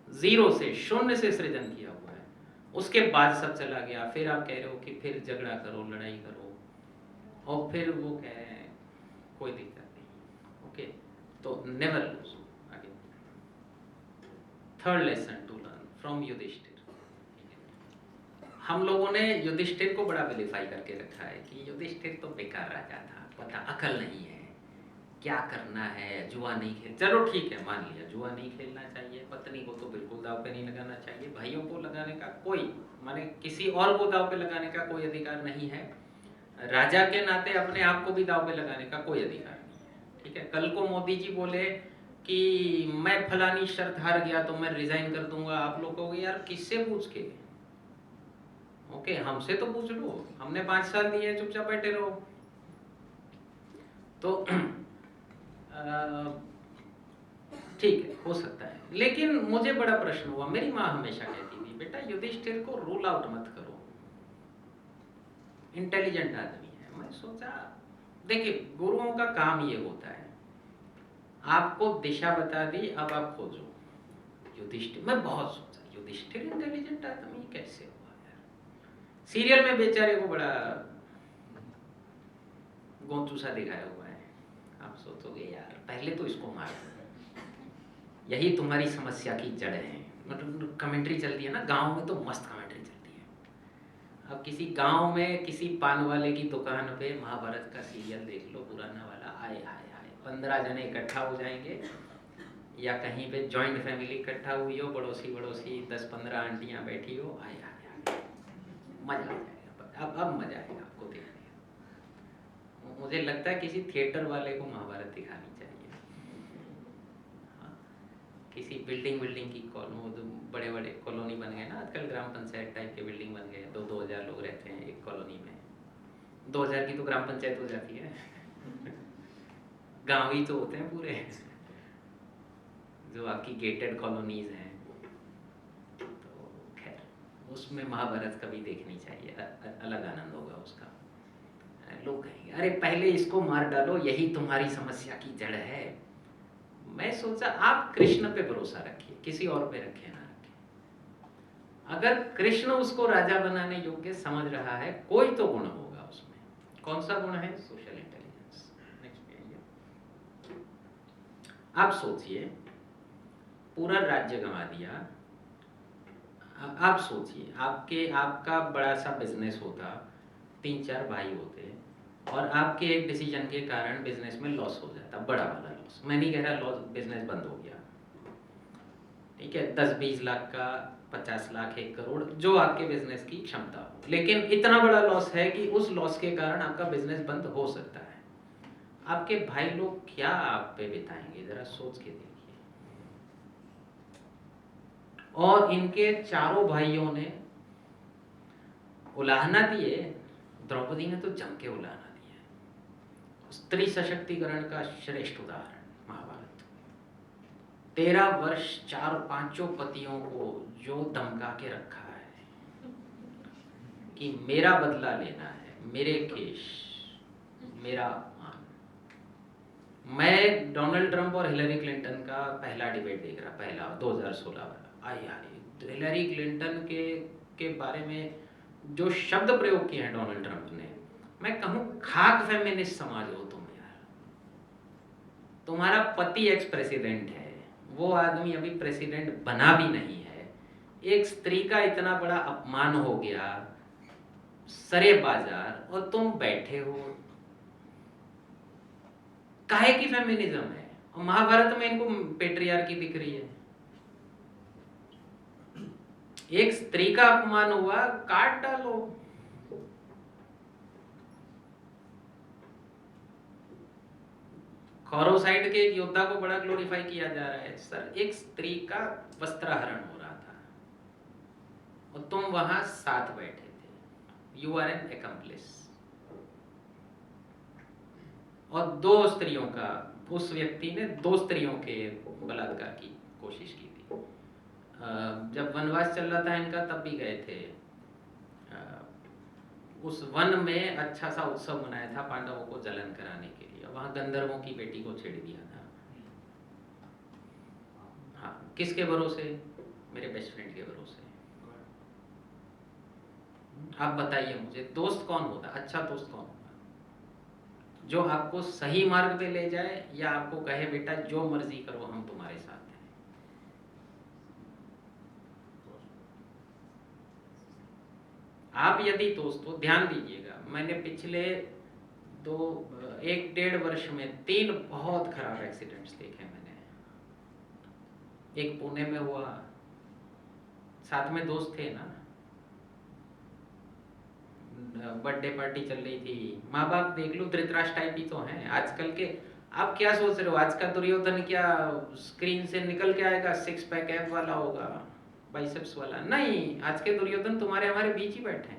जीरो से, शून्य से सृजन किया हुआ है, उसके बाद सब चला गया। फिर आप कह रहे हो कि फिर झगड़ा करो, लड़ाई करो, और फिर वो कह रहे हैं कोई दिक्कत नहीं। ओके, तो नेवर लूज। आगे third lesson to learn from Yudhishthir. हम लोगों ने युधिष्ठिर को बड़ा विलिफाई करके रखा है कि युधिष्ठिर तो बेकार राजा था, पता अकल नहीं है, क्या करना है, जुआ नहीं खेल, चलो ठीक है मान लिया, जुआ नहीं खेलना चाहिए, पत्नी को तो बिल्कुल दाव पे नहीं लगाना चाहिए, भाइयों को लगाने का कोई, माने किसी और को दाव पे लगाने का कोई अधिकार नहीं है, राजा के नाते अपने आप को भी दाव पे लगाने का कोई अधिकार नहीं है। ठीक है, कल को मोदी जी बोले कि मैं फलानी शर्त हार गया तो मैं रिजाइन कर दूंगा, आप लोग कहोगे यार किससे पूछ के? ओके, हमसे तो पूछ लो, हमने 5 साल दिए, चुपचाप बैठे रहो। तो ठीक है, हो सकता है, लेकिन मुझे बड़ा प्रश्न हुआ, मेरी माँ हमेशा कहती थी बेटा युधिष्ठिर को रूल आउट मत करो, इंटेलिजेंट आदमी है। मैं सोचा देखिए गुरुओं का काम ये होता है, आपको दिशा बता दी, अब आप खोजो। युधिष्ठिर, मैं बहुत सोचा युधिष्ठिर इंटेलिजेंट आदमी कैसे हुआ यार। सीरियल में बेचारे को बड़ा गोंतू सा दिखाया हुआ है, आप सोचोगे यार पहले तो इसको मार दो, यही तुम्हारी समस्या की जड़ है। मतलब कमेंट्री चलती है ना गांव में, तो मस्त कमेंट्री चलती है। अब किसी गांव में किसी पान वाले की दुकान पे महाभारत का सीरियल देख लो पुराना वाला, आए हाय हाय 15 जने इकट्ठा हो जाएंगे, या कहीं पे जॉइंट फैमिली इकट्ठा हुई हो, पड़ोसी 10-15 आंटियां बैठी हो, आए हाय हाय मजा आ जाएगा। अब मजा आएगा आपको देखने। मुझे लगता है किसी थिएटर वाले को महाभारत दिखानी चाहिए। हाँ, किसी बिल्डिंग की बड़े बड़े कॉलोनी बन गए ना आजकल, ग्राम पंचायत टाइप के बिल्डिंग बन गए, 2-2 हजार लोग रहते हैं एक कॉलोनी में, 2000 की तो ग्राम पंचायत हो जाती है। गांव ही तो होते हैं पूरे, जो आपकी गेटेड कॉलोनीज हैं। तो खैर उसमें महाभारत कभी देखनी चाहिए, अलग आनंद होगा उसका। लोग कहेंगे अरे पहले इसको मार डालो, यही तुम्हारी समस्या की जड़ है। मैं सोचा आप कृष्ण पे भरोसा रखिए, किसी और पे रखे ना रखे। अगर कृष्ण उसको राजा बनाने योग्य समझ रहा है, कोई तो गुण होगा उसमें। कौन सा गुण है? Social intelligence. नेक्स्ट पे आइए। आप सोचिए, पूरा राज्य गंवा दिया। आप सोचिए, आपका बड़ा सा बिजनेस होता, 3-4 भाई होते, और आपके एक डिसीजन के कारण बिजनेस में लॉस हो जाता, बड़ा वाला लॉस। मैं नहीं कह रहा लॉस बिजनेस बंद हो गया, ठीक है, 10-20 लाख का, 50 लाख, 1 करोड़, जो आपके बिजनेस की क्षमता हो, लेकिन इतना बड़ा लॉस है कि उस लॉस के कारण आपका बिजनेस बंद हो सकता है। आपके भाई लोग क्या आप पे बिताएंगे, जरा सोच के देखिए। और इनके चारों भाइयों ने उलाहना दी है, द्रौपदी ने तो जम के उलाहना दी है। स्त्री सशक्तिकरण का श्रेष्ठ उदाहरण महाभारत। 13 वर्ष 4-5 पतियों को जो धमका के रखा है कि मेरा बदला लेना है, मेरे केश, मेरा अपमान। मैं डोनाल्ड ट्रंप और हिलरी क्लिंटन का पहला डिबेट देख रहा, पहला 2016 वाला। आई हाय, हिलरी क्लिंटन के बारे में जो शब्द प्रयोग किए हैं डोनाल्ड ट्रंप ने, मैं कहूँ खाक फेमिनिस्ट समाज हो तुम यार। तुम्हारा पति एक्स प्रेसिडेंट है, वो आदमी अभी प्रेसिडेंट बना भी नहीं है, एक स्त्री का इतना बड़ा अपमान हो गया सरे बाजार, और तुम बैठे हो। काहे की फेमिनिज्म है? और महाभारत में इनको पेट्रियार्की दिख रही है। एक स्त्री का अपमान हुआ, काट डालो। कौरव साइड के एक योद्धा को बड़ा ग्लोरीफाई किया जा रहा है। सर, एक स्त्री का वस्त्रहरण हो रहा था और तुम वहां साथ बैठे थे। You are an accomplice. और 2 स्त्रियों का, उस व्यक्ति ने 2 स्त्रियों के बलात्कार की कोशिश की थी। जब वनवास चल रहा था इनका, तब भी गए थे। उस वन में अच्छा सा उत्सव मनाया था पांडवों को जलन कराने के लिए। वहां गंधर्वों की बेटी को छेड़ दिया था। हाँ, किसके भरोसे? मेरे बेस्ट फ्रेंड के भरोसे। आप बताइए मुझे, दोस्त कौन होता, अच्छा दोस्त कौन होता? जो आपको सही मार्ग पे ले जाए, या आपको कहे बेटा जो मर्जी करो, हम तुम्हारे साथ हैं। आप यदि दोस्त हो, ध्यान दीजिएगा, मैंने पिछले 1-1.5 वर्ष में 3 बहुत खराब एक्सीडेंट्स देखे मैंने। एक पुणे में हुआ, साथ में दोस्त थे ना, बर्थडे पार्टी चल रही थी। माँ बाप देख लो, धृतराष्ट्र टाइप ही तो हैं आजकल के। आप क्या सोच रहे हो, आज का दुर्योधन क्या स्क्रीन से निकल के आएगा, 6 पैक एब वाला होगा, बाइसेप्स वाला? नहीं, आज के दुर्योधन तुम्हारे हमारे बीच ही बैठे हैं।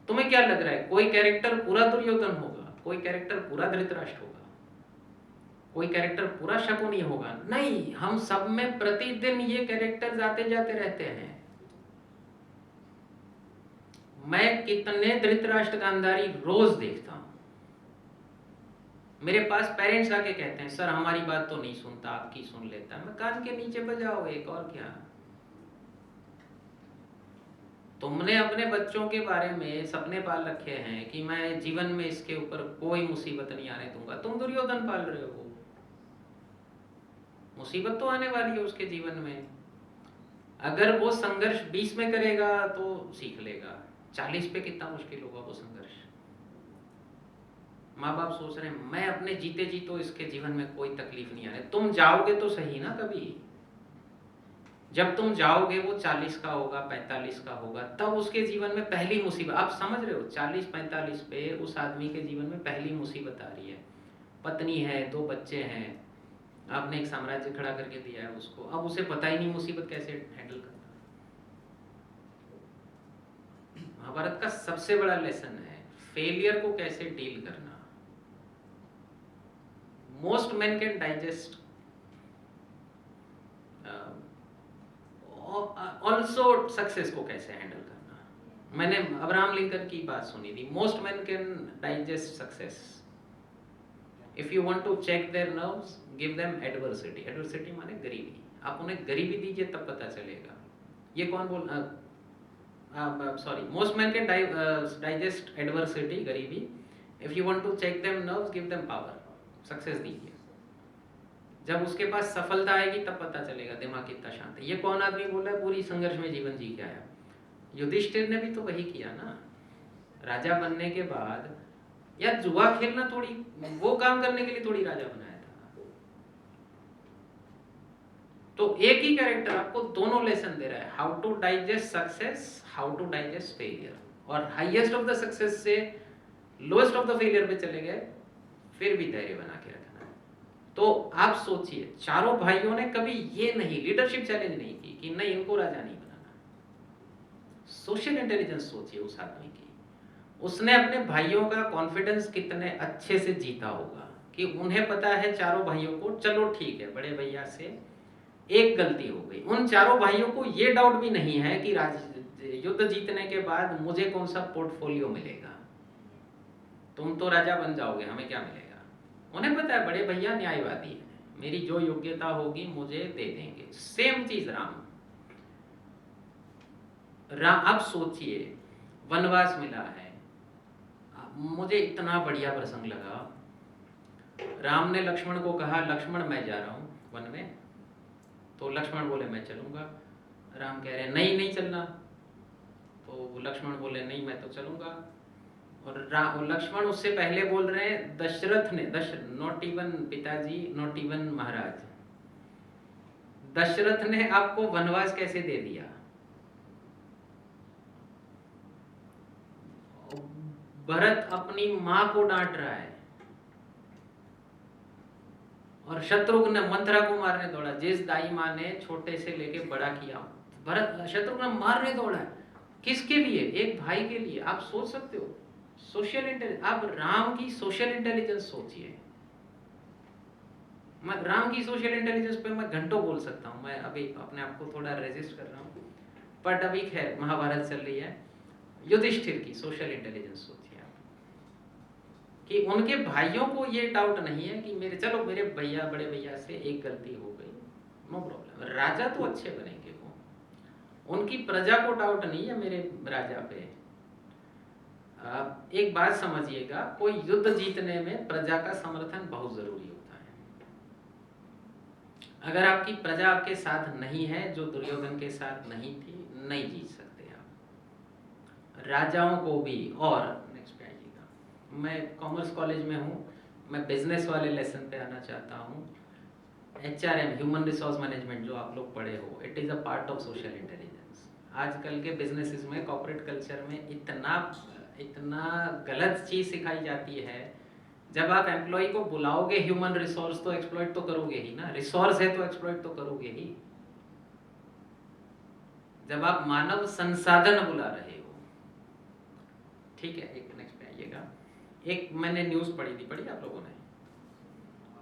तुम्हें क्या लग रहा है कोई कैरेक्टर पूरा दुर्योधन होगा, कोई कैरेक्टर पूरा धृतराष्ट्र होगा, कोई कैरेक्टर पूरा शकुनी होगा? नहीं, हम सब में प्रतिदिन ये कैरेक्टर्स आते जाते रहते हैं। मैं कितने धृतराष्ट्र गांधारी रोज देखता हूं। मेरे पास पेरेंट्स आके कहते हैं सर हमारी बात तो नहीं सुनता, आपकी सुन लेता है। मैं कान के नीचे बजाओ एक, और क्या। तुमने अपने बच्चों के बारे में सपने पाल रखे हैं कि मैं जीवन में इसके ऊपर कोई मुसीबत नहीं आने दूंगा। तुम दुर्योधन पाल रहे हो। मुसीबत तो आने वाली है उसके जीवन में। अगर वो संघर्ष 20 में करेगा तो सीख लेगा, 40 पे कितना मुश्किल होगा वो संघर्ष। माँ बाप सोच रहे हैं मैं अपने जीते जी तो इसके जीवन में कोई तकलीफ नहीं आने। तुम जाओगे तो सही ना कभी। जब तुम जाओगे वो 40 का होगा, 45 का होगा, तब उसके जीवन में पहली मुसीबत, आप समझ रहे हो, 40-45 पे उस आदमी के जीवन में पहली मुसीबत आ रही है। पत्नी है, 2 बच्चे हैं, आपने एक साम्राज्य खड़ा करके दिया है उसको, अब उसे पता ही नहीं मुसीबत कैसे हैंडल करना। महाभारत का सबसे बड़ा लेसन है फेलियर को कैसे डील करना। Most men can digest, also success को कैसे हैंडल करना। मैंने अब्राहम लिंकन की बात सुनी थी, most men can digest success, if you want to check their nerves give them adversity. Adversity माने गरीबी। आप उन्हें गरीबी दीजिए तब पता चलेगा। ये कौन बोल sorry, most man can digest adversity, गरीबी, if you want to check them nerves give them power, success दीजिए। जब उसके पास सफलता आएगी तब पता चलेगा दिमाग कितना शांत है। ये कौन आदमी बोल रहा है पूरी संघर्ष में जीवन जी के आया? युधिष्ठिर ने भी तो वही किया ना। राजा बनने के बाद यार जुआ खेलना थोड़ी, वो काम करने के लिए थोड़ी राजा बनाया था। तो एक ही कैरेक्टर आपको दोनों लेसन दे रहा है, how to digest success, how to digest failure. और हाईएस्ट ऑफ द सक्सेस से लोएस्ट ऑफ द फेलियर पे चले गए, फिर भी धैर्य बना के रखना है। तो आप सोचिए, चारों भाइयों ने कभी ये नहीं लीडरशिप चैलेंज नहीं की कि नहीं इनको राजा नहीं बनाना। सोशल इंटेलिजेंस सोचिए उस आदमी की, उसने अपने भाइयों का कॉन्फिडेंस कितने अच्छे से जीता होगा कि उन्हें पता है चारों भाइयों को, चलो ठीक है बड़े भैया से एक गलती हो गई। उन चारों भाइयों को ये डाउट भी नहीं है कि युद्ध जीतने के बाद मुझे कौन सा पोर्टफोलियो मिलेगा, तुम तो राजा बन जाओगे, हमें क्या मिलेगा। उन्हें पता है बड़े भैया न्यायवादी है, मेरी जो योग्यता होगी मुझे दे देंगे। सेम चीज राम। आप सोचिए, वनवास मिला है, मुझे इतना बढ़िया प्रसंग लगा। राम ने लक्ष्मण को कहा लक्ष्मण मैं जा रहा हूं वन में, तो लक्ष्मण बोले मैं चलूंगा। राम कह रहे नहीं नहीं चलना, तो लक्ष्मण बोले नहीं मैं तो चलूंगा। और लक्ष्मण उससे पहले बोल रहे हैं दशरथ ने, नॉट इवन पिताजी, नॉट इवन महाराज, दशरथ ने आपको वनवास कैसे दे दिया। भरत अपनी मां को डांट रहा है और शत्रुघ्न मंथरा को मारने दौड़ा। जिस दाई मां ने छोटे से लेके बड़ा किया, भरत शत्रुघ्न मारने दौड़ा है। किसके लिए? एक भाई के लिए। आप सोच सकते हो सोशल इंटेलिजेंस। आप राम की सोशल इंटेलिजेंस सोचिए। मैं राम की सोशल इंटेलिजेंस पे मैं घंटों बोल सकता हूं। मैं अभी अपने आप को थोड़ा रेजिस्ट कर रहा हूं, बट अभी खैर महाभारत चल रही है। युधिष्ठिर की सोशल इंटेलिजेंस सोचिए आप, कि उनके भाइयों को ये डाउट नहीं है कि मेरे, चलो मेरे भैया बड़े भैया से एक गलती हो गई, नो प्रॉब्लम, राजा तो अच्छे बनेंगे वो। उनकी प्रजा को डाउट नहीं है मेरे राजा पे। एक बात समझिएगा, कोई युद्ध जीतने में प्रजा का समर्थन बहुत जरूरी होता है। अगर आपकी प्रजा आपके साथ नहीं है, जो दुर्योधन के साथ नहीं थी, नहीं जीत सकते आप राजाओं को भी। और नेक्स्ट पे आइएगा, मैं कॉमर्स कॉलेज में हूँ, मैं बिजनेस वाले लेसन पे आना चाहता हूँ। HRM, ह्यूमन रिसोर्स मैनेजमेंट, जो आप लोग पढ़े हो, it is a part of social intelligence. आजकल के बिजनेसेस में, कॉर्पोरेट कल्चर में इतना गलत चीज सिखाई जाती है। जब आप एम्प्लॉय को बुलाओगे ह्यूमन रिसोर्स, तो एक्सप्लॉइट तो करोगे ही ना, रिसोर्स है तो एक्सप्लॉइट तो करोगे ही। जब आप मानव संसाधन बुला रहे हो, ठीक है। एक नेक्स्ट पे आइएगा। एक मैंने न्यूज पढ़ी थी, पढ़ी आप लोगों ने?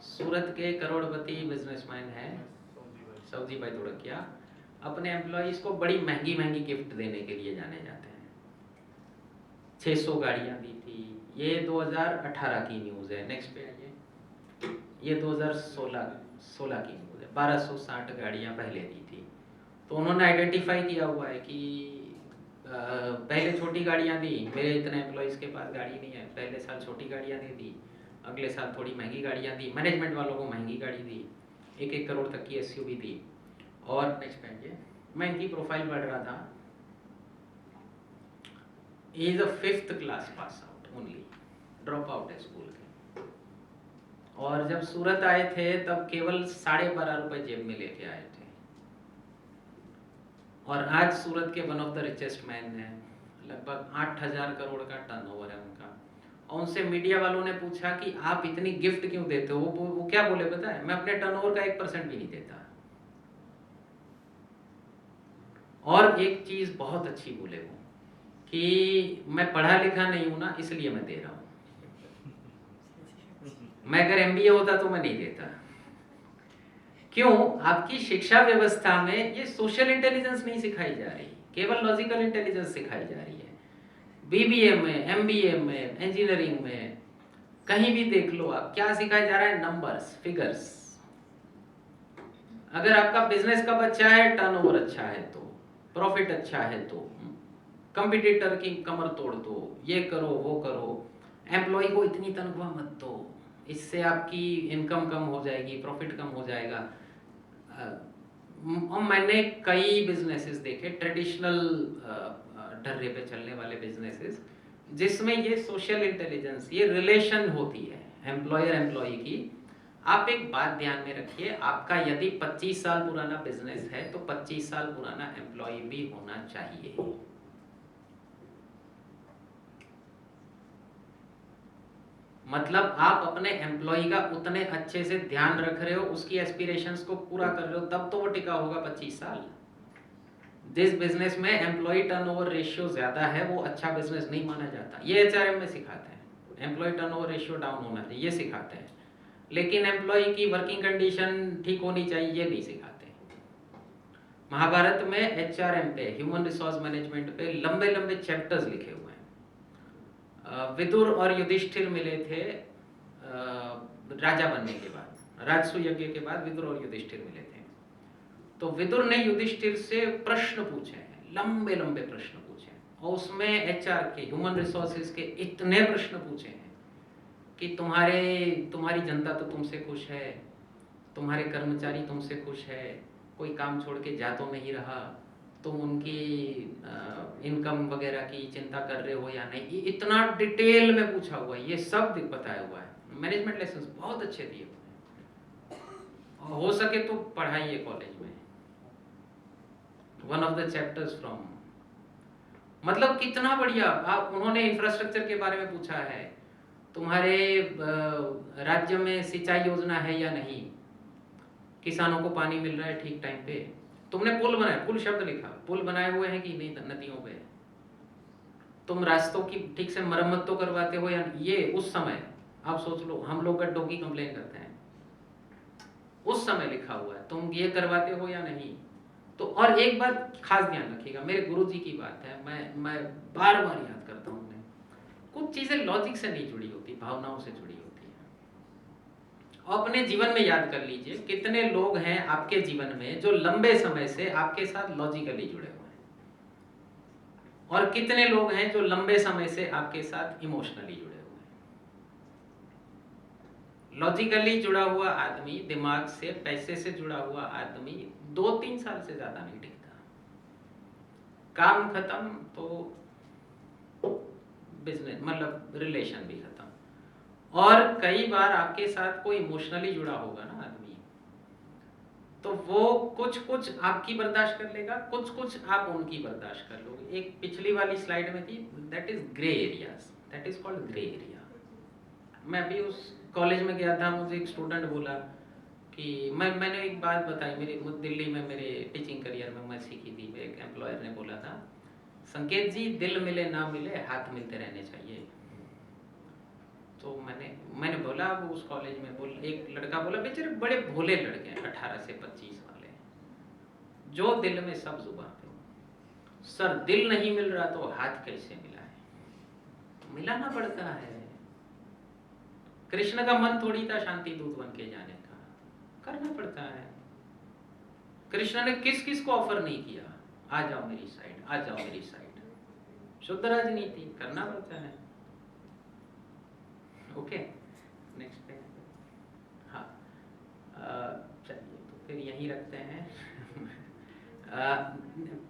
सूरत के करोड़पति बिजनेसमैन हैं सऊदी भाई धुड़किया, अपने एम्प्लॉइज को बड़ी महंगी महंगी गिफ्ट देने के लिए जाने जाते हैं। 600 गाड़ियां दी थी। ये 2018 की न्यूज़ है। नेक्स्ट पे आइए। ये 2016 की न्यूज़ है। 1260 गाड़ियां पहले दी थी। तो उन्होंने आइडेंटिफाई किया हुआ है कि पहले छोटी गाड़ियां दी, मेरे इतने एम्प्लॉइज के पास गाड़ी नहीं है, पहले साल छोटी गाड़ियां दे दी, अगले साल थोड़ी महंगी गाड़ियां दी, मैनेजमेंट वालों को महंगी गाड़ी दी, 1-1 करोड़ तक की SUV दी। और नेक्स्ट पे आइए। मैं इनकी प्रोफाइल पढ़ रहा था। He is a 5th class pass out only, drop out है स्कूल के। और जब सूरत आए थे तब केवल 12.5 रुपए जेब में लेके आए थे। और आज सूरत के one of the richest man हैं, लगभग 8,000 करोड़ का टर्नओवर है उनका। और उनसे मीडिया वालों ने पूछा कि आप इतनी गिफ्ट क्यों देते हो? वो क्या बोले पता है? मैं अपने टर्नओवर का 1% भी नहीं देता। और एक चीज बहुत अच्छी बोले वो, कि मैं पढ़ा लिखा नहीं हूं ना, इसलिए मैं दे रहा हूं। मैं अगर MBA होता तो मैं नहीं देता। क्यों? आपकी शिक्षा व्यवस्था में ये सोशल इंटेलिजेंस नहीं सिखाई जा रही, केवल लॉजिकल इंटेलिजेंस सिखाई जा रही है। BBA में, MBA में, इंजीनियरिंग में, कहीं भी देख लो आप, क्या सिखाया जा रहा है? Numbers, figures. अगर आपका बिजनेस का बच्चा है, टर्नओवर अच्छा है, तो प्रॉफिट अच्छा है तो कंपटीटर की कमर तोड़ दो, ये करो वो करो, एम्प्लॉय को इतनी तनख्वाह मत दो, इससे आपकी इनकम कम हो जाएगी, प्रॉफिट कम हो जाएगा। और मैंने कई बिजनेसेस देखे, ट्रेडिशनल ढर्रे पे चलने वाले बिजनेसेस, जिसमें ये सोशल इंटेलिजेंस, ये रिलेशन होती है एम्प्लॉयर एम्प्लॉय की। आप एक बात ध्यान में रखिए, आपका यदि 25 साल पुराना बिजनेस है तो 25 साल पुराना एम्प्लॉय भी होना चाहिए। मतलब आप अपने एम्प्लॉय का उतने अच्छे से ध्यान रख रहे हो, उसकी एस्पिरेशंस को पूरा कर रहे हो, तब तो वो टिका होगा 25 साल। जिस बिजनेस में एम्प्लॉय टर्नओवर रेशियो ज्यादा है वो अच्छा बिजनेस नहीं माना जाता। ये एचआरएम में सिखाते हैं, एम्प्लॉय टर्नओवर रेशियो डाउन होना चाहिए, ये सिखाते हैं। लेकिन एम्प्लॉय की वर्किंग कंडीशन ठीक होनी चाहिए, ये नहीं सिखाते। महाभारत में एचआरएम पे, ह्यूमन रिसोर्स मैनेजमेंट पे लंबे लंबे चैप्टर्स लिखे हुए हैं। विदुर और युधिष्ठिर मिले थे राजा बनने के बाद, राजसू यज्ञ के बाद विदुर और युधिष्ठिर मिले थे। तो विदुर ने युधिष्ठिर से प्रश्न पूछे हैं, लंबे लंबे प्रश्न पूछे हैं, और उसमें एचआर के, ह्यूमन रिसोर्सेज के इतने प्रश्न पूछे हैं कि तुम्हारी जनता तो तुमसे खुश है, तुम्हारे कर्मचारी तुमसे खुश है, कोई काम छोड़ के जा तो नहीं रहा, तुम उनकी इनकम वगैरह की चिंता कर रहे हो या नहीं, इतना डिटेल में पूछा हुआ है, ये सब बताया हुआ है। मैनेजमेंट लेसन बहुत अच्छे दिए हुए हैं, हो सके तो पढ़ाइए कॉलेज में, one of the chapters from. मतलब कितना बढ़िया। आप, उन्होंने इंफ्रास्ट्रक्चर के बारे में पूछा है, तुम्हारे राज्य में सिंचाई योजना है या नहीं, किसानों को पानी मिल रहा है ठीक टाइम पे, तुमने पुल बनाया, पुल शब्द लिखा, पुल बनाए हुए हैं कि नहीं नदियों पे, तुम रास्तों की ठीक से मरम्मत तो करवाते हो या, ये उस समय आप सोच लो, हम लोग गड्ढों की कंप्लेन करते हैं, उस समय लिखा हुआ है, तुम ये करवाते हो या नहीं। तो और एक बात खास ध्यान रखिएगा, मेरे गुरुजी की बात है, मैं बार बार याद करता हूँ, कुछ चीजें लॉजिक से नहीं जुड़ी होती, भावनाओं से जुड़ी होती है। और अपने जीवन में याद कर लीजिए, कितने लोग हैं आपके जीवन में जो लंबे समय से आपके साथ लॉजिकली जुड़े हुए हैं, और कितने लोग हैं जो लंबे समय से आपके साथ इमोशनली जुड़े हुए हैं। लॉजिकली जुड़ा हुआ आदमी, दिमाग से, पैसे से जुड़ा हुआ आदमी 2-3 साल से ज्यादा नहीं टिकता। काम खत्म तो बिजनेस, मतलब रिलेशन भी खत्म। और कई बार आपके साथ कोई इमोशनली जुड़ा होगा ना आदमी, तो वो कुछ कुछ आपकी बर्दाश्त कर लेगा, कुछ कुछ आप उनकी बर्दाश्त कर लोगे। एक पिछली वाली स्लाइड में थी, that is grey areas, that is called grey area. मैं अभी उस कॉलेज में गया था, मुझे एक स्टूडेंट बोला कि मैंने एक बात बताई, मेरे दिल्ली में मेरे टीचिंग करियर में मैं सीखी थी, एक एम्प्लॉयर ने बोला था, संकेत जी दिल मिले ना मिले हाथ मिलते रहने चाहिए। तो मैंने बोला, वो उस कॉलेज में एक लड़का बोला, बेचारे बड़े भोले लड़के हैं 18 से 25 वाले, जो दिल में सब जुबान पे, सर दिल नहीं मिल रहा तो हाथ कैसे मिला है, मिलाना पड़ता है। कृष्ण का मन थोड़ी था शांति दूत बन के जाने का, करना पड़ता है। कृष्ण ने किस किस को ऑफर नहीं किया, आ जाओ मेरी साइड, आ जाओ मेरी साइड। शुद्ध राजनीति करना पड़ता है। ओके, नेक्स्ट पे। हाँ, चलिए तो फिर यहीं रखते हैं।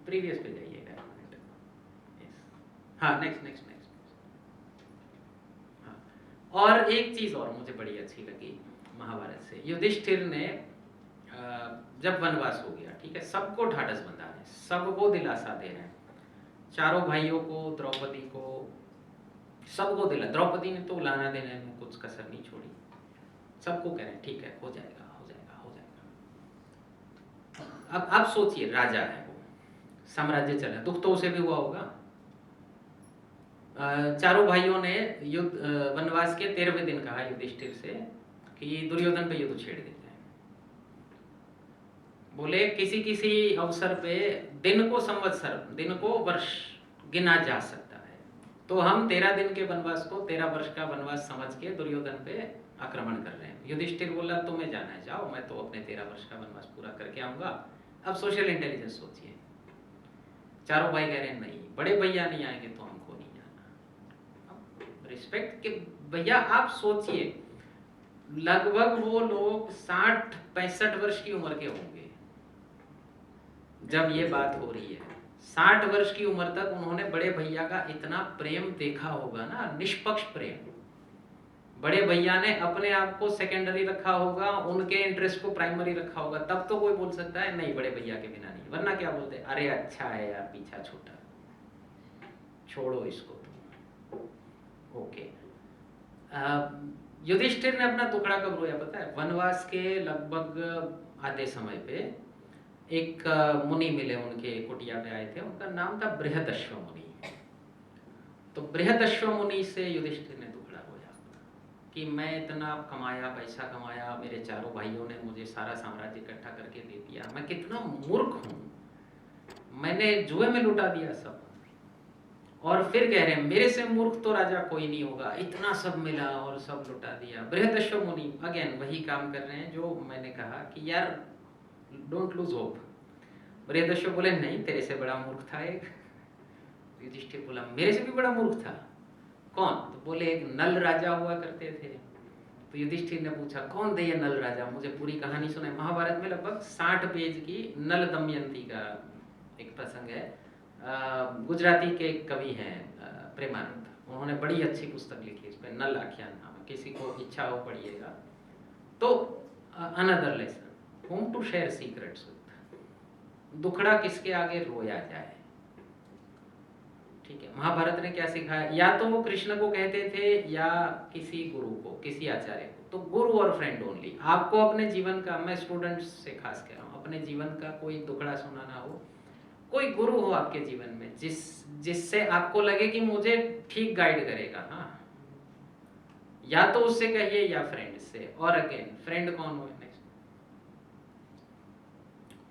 प्रीवियस पे जाइएगा। हाँ, नेक्स्ट। हाँ, और एक चीज और मुझे बड़ी अच्छी लगी महाभारत से, युधिष्ठिर ने जब वनवास हो गया, ठीक है, सबको ढाढ़स बंधा है, सबको दिलासा दे रहे हैं, चारों भाइयों को, द्रौपदी को, सबको दिला, द्रौपदी ने तो लाना देने में कुछ कसर नहीं छोड़ी, सबको कह रहे हैं ठीक है, हो जाएगा। अब आप सोचिए, राजा है वो, साम्राज्य चला, दुख तो उसे भी हुआ होगा। चारों भाइयों ने युद्ध, वनवास के 13वें दिन कहा युधिष्ठिर से कि दुर्योधन पे युद्ध छेड़ देते हैं। बोले किसी किसी अवसर पे दिन को संवत्सर, दिन को वर्ष गिना जा सकता है, तो हम 13 दिन के वनवास को 13 वर्ष का वनवास समझ के दुर्योधन पे आक्रमण कर रहे हैं। युधिष्ठिर बोला तुम्हें जाना है जाओ, मैं तो अपने 13 वर्ष का वनवास पूरा करके आऊंगा। अब सोशल इंटेलिजेंस सोचिए, चारों भाई कह रहे हैं नहीं, बड़े भैया नहीं आएंगे तो हमको नहीं जाना। रिस्पेक्ट के भैया आप सोचिए, लगभग वो लोग 60-65 वर्ष की उम्र के होंगे जब ये बात हो रही है। 60 वर्ष की उम्र तक उन्होंने बड़े भैया का इतना प्रेम देखा होगा ना, निष्पक्ष प्रेम। बड़े भैया ने अपने आप को सेकेंडरी रखा होगा, उनके इंटरेस्ट को प्राइमरी रखा होगा, तब तो कोई बोल सकता है नहीं बड़े भैया के बिना नहीं। वरना क्या बोलते, अरे अच्छा है यार, पीछा छोटा, छोड़ो इसको तुम। ओके, युधिष्ठिर ने अपना टुकड़ा कब रोया पता है? वनवास के लगभग आधे समय पे एक मुनि मिले, उनके कुटिया पे आए थे, उनका नाम था बृहदश्व मुनि। तो बृहदश्व मुनि से युधिष्ठिर ने टुकड़ा रोया कि मैं इतना कमाया, पैसा कमाया, मेरे चारों भाइयों ने मुझे सारा साम्राज्य इकट्ठा करके दे दिया, मैं कितना मूर्ख हूँ, मैंने जुए में लुटा दिया सब। और फिर कह रहे हैं मेरे से मूर्ख तो राजा कोई नहीं होगा, इतना सब मिला और सब लुटा दिया। बृहदश्व मुनि अगेन वही काम कर रहे हैं जो मैंने कहा कि यार डोंट लूज होप। बृहदश्व बोले नहीं, तेरे से बड़ा मूर्ख था एक। युधिष्ठिर बोला मेरे से भी बड़ा मूर्ख था, कौन? तो बोले एक नल राजा हुआ करते थे। तो युधिष्ठिर ने पूछा कौन थे ये नल राजा, मुझे पूरी कहानी सुनाए। महाभारत में लगभग 60 पेज की नल दमयंती का एक प्रसंग है। गुजराती के एक कवि हैं प्रेमानंद, उन्होंने बड़ी अच्छी पुस्तक लिखी, इस पर नल आख्यान नाम है, किसी को इच्छा हो पढ़िएगा। तो another lesson, whom to share secrets with, दुखड़ा किसके आगे रोया जाए। ठीक है, महाभारत ने क्या सिखाया? या तो वो कृष्ण को कहते थे या किसी गुरु को, किसी आचार्य को। तो गुरु और फ्रेंड ओनली। आपको अपने जीवन का, मैं स्टूडेंट्स से खास कह रहा हूँ, अपने जीवन का कोई दुखड़ा सुनाना हो, कोई गुरु हो आपके जीवन में जिससे आपको लगे कि मुझे ठीक गाइड करेगा, हाँ, या तो उससे कहिए या फ्रेंड से। और अगेन फ्रेंड कौन हो next,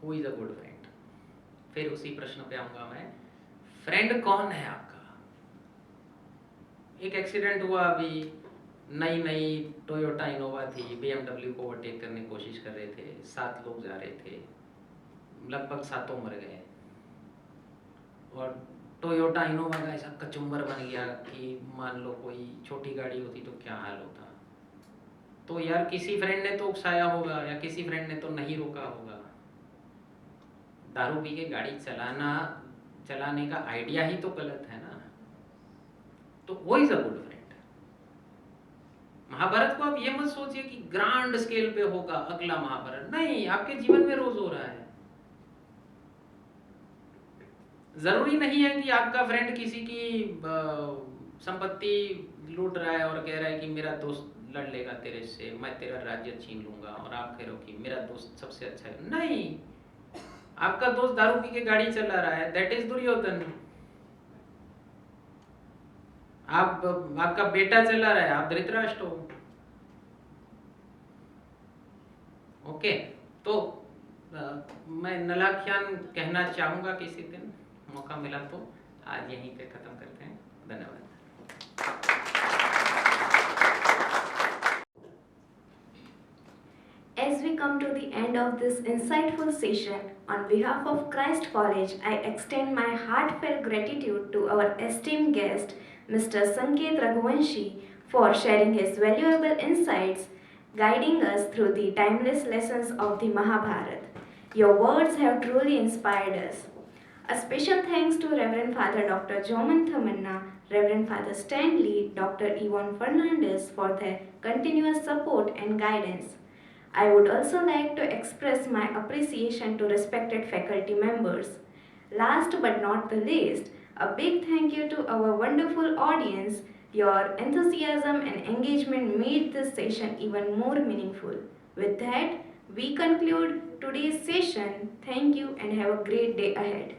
who is a good friend? फिर उसी प्रश्न पे आऊंगा मैं, फ्रेंड कौन है आपका? एक एक्सीडेंट हुआ अभी, नई नई टोयोटा इनोवा थी, BMW को ओवरटेक करने की कोशिश कर रहे थे, 7 लोग जा रहे थे, लगभग 7 मर गए। और टोयोटा इनोवा का ऐसा कचुम्बर बन गया कि मान लो कोई छोटी गाड़ी होती तो क्या हाल होता। तो यार किसी फ्रेंड ने तो उकसाया होगा या किसी फ्रेंड ने तो नहीं रोका होगा। दारू पी के गाड़ी चलाने का आइडिया ही तो गलत है ना। तो वो is a good friend. Mahabharat को आप ये मत सोचिए कि ग्रांड स्केल पे होगा अगला महाभारत, नहीं, आपके जीवन में रोज हो रहा है। जरूरी नहीं है कि आपका फ्रेंड किसी की संपत्ति लूट रहा है और कह रहा है कि मेरा दोस्त लड़ लेगा तेरे से, मैं तेरा राज्य छीन लूंगा, और आप कह रहे हो कि मेरा दोस्त सबसे अच्छा है। नहीं, आपका दोस्त दारू पी के गाड़ी चला रहा है, दैट इज दुर्योधन। आपका बेटा चला रहा है, आप धृतराष्ट्र हो। ओके, तो मैं नलाख्यान कहना चाहूंगा किसी दिन मौका मिला तो। आज यहीं पे खत्म करते हैं, धन्यवाद। As we come to the end of this insightful session, on behalf of Christ College, I extend my heartfelt gratitude to our esteemed guest, Mr. Sanket Raghuvanshi, for sharing his valuable insights, guiding us through the timeless lessons of the Mahabharata. Your words have truly inspired us. A special thanks to Reverend Father Dr. Joman Thamanna, Reverend Father Stanley, Dr. Yvonne Fernandez for their continuous support and guidance. I would also like to express my appreciation to respected faculty members. Last but not the least, a big thank you to our wonderful audience. Your enthusiasm and engagement made this session even more meaningful. With that, we conclude today's session. Thank you and have a great day ahead.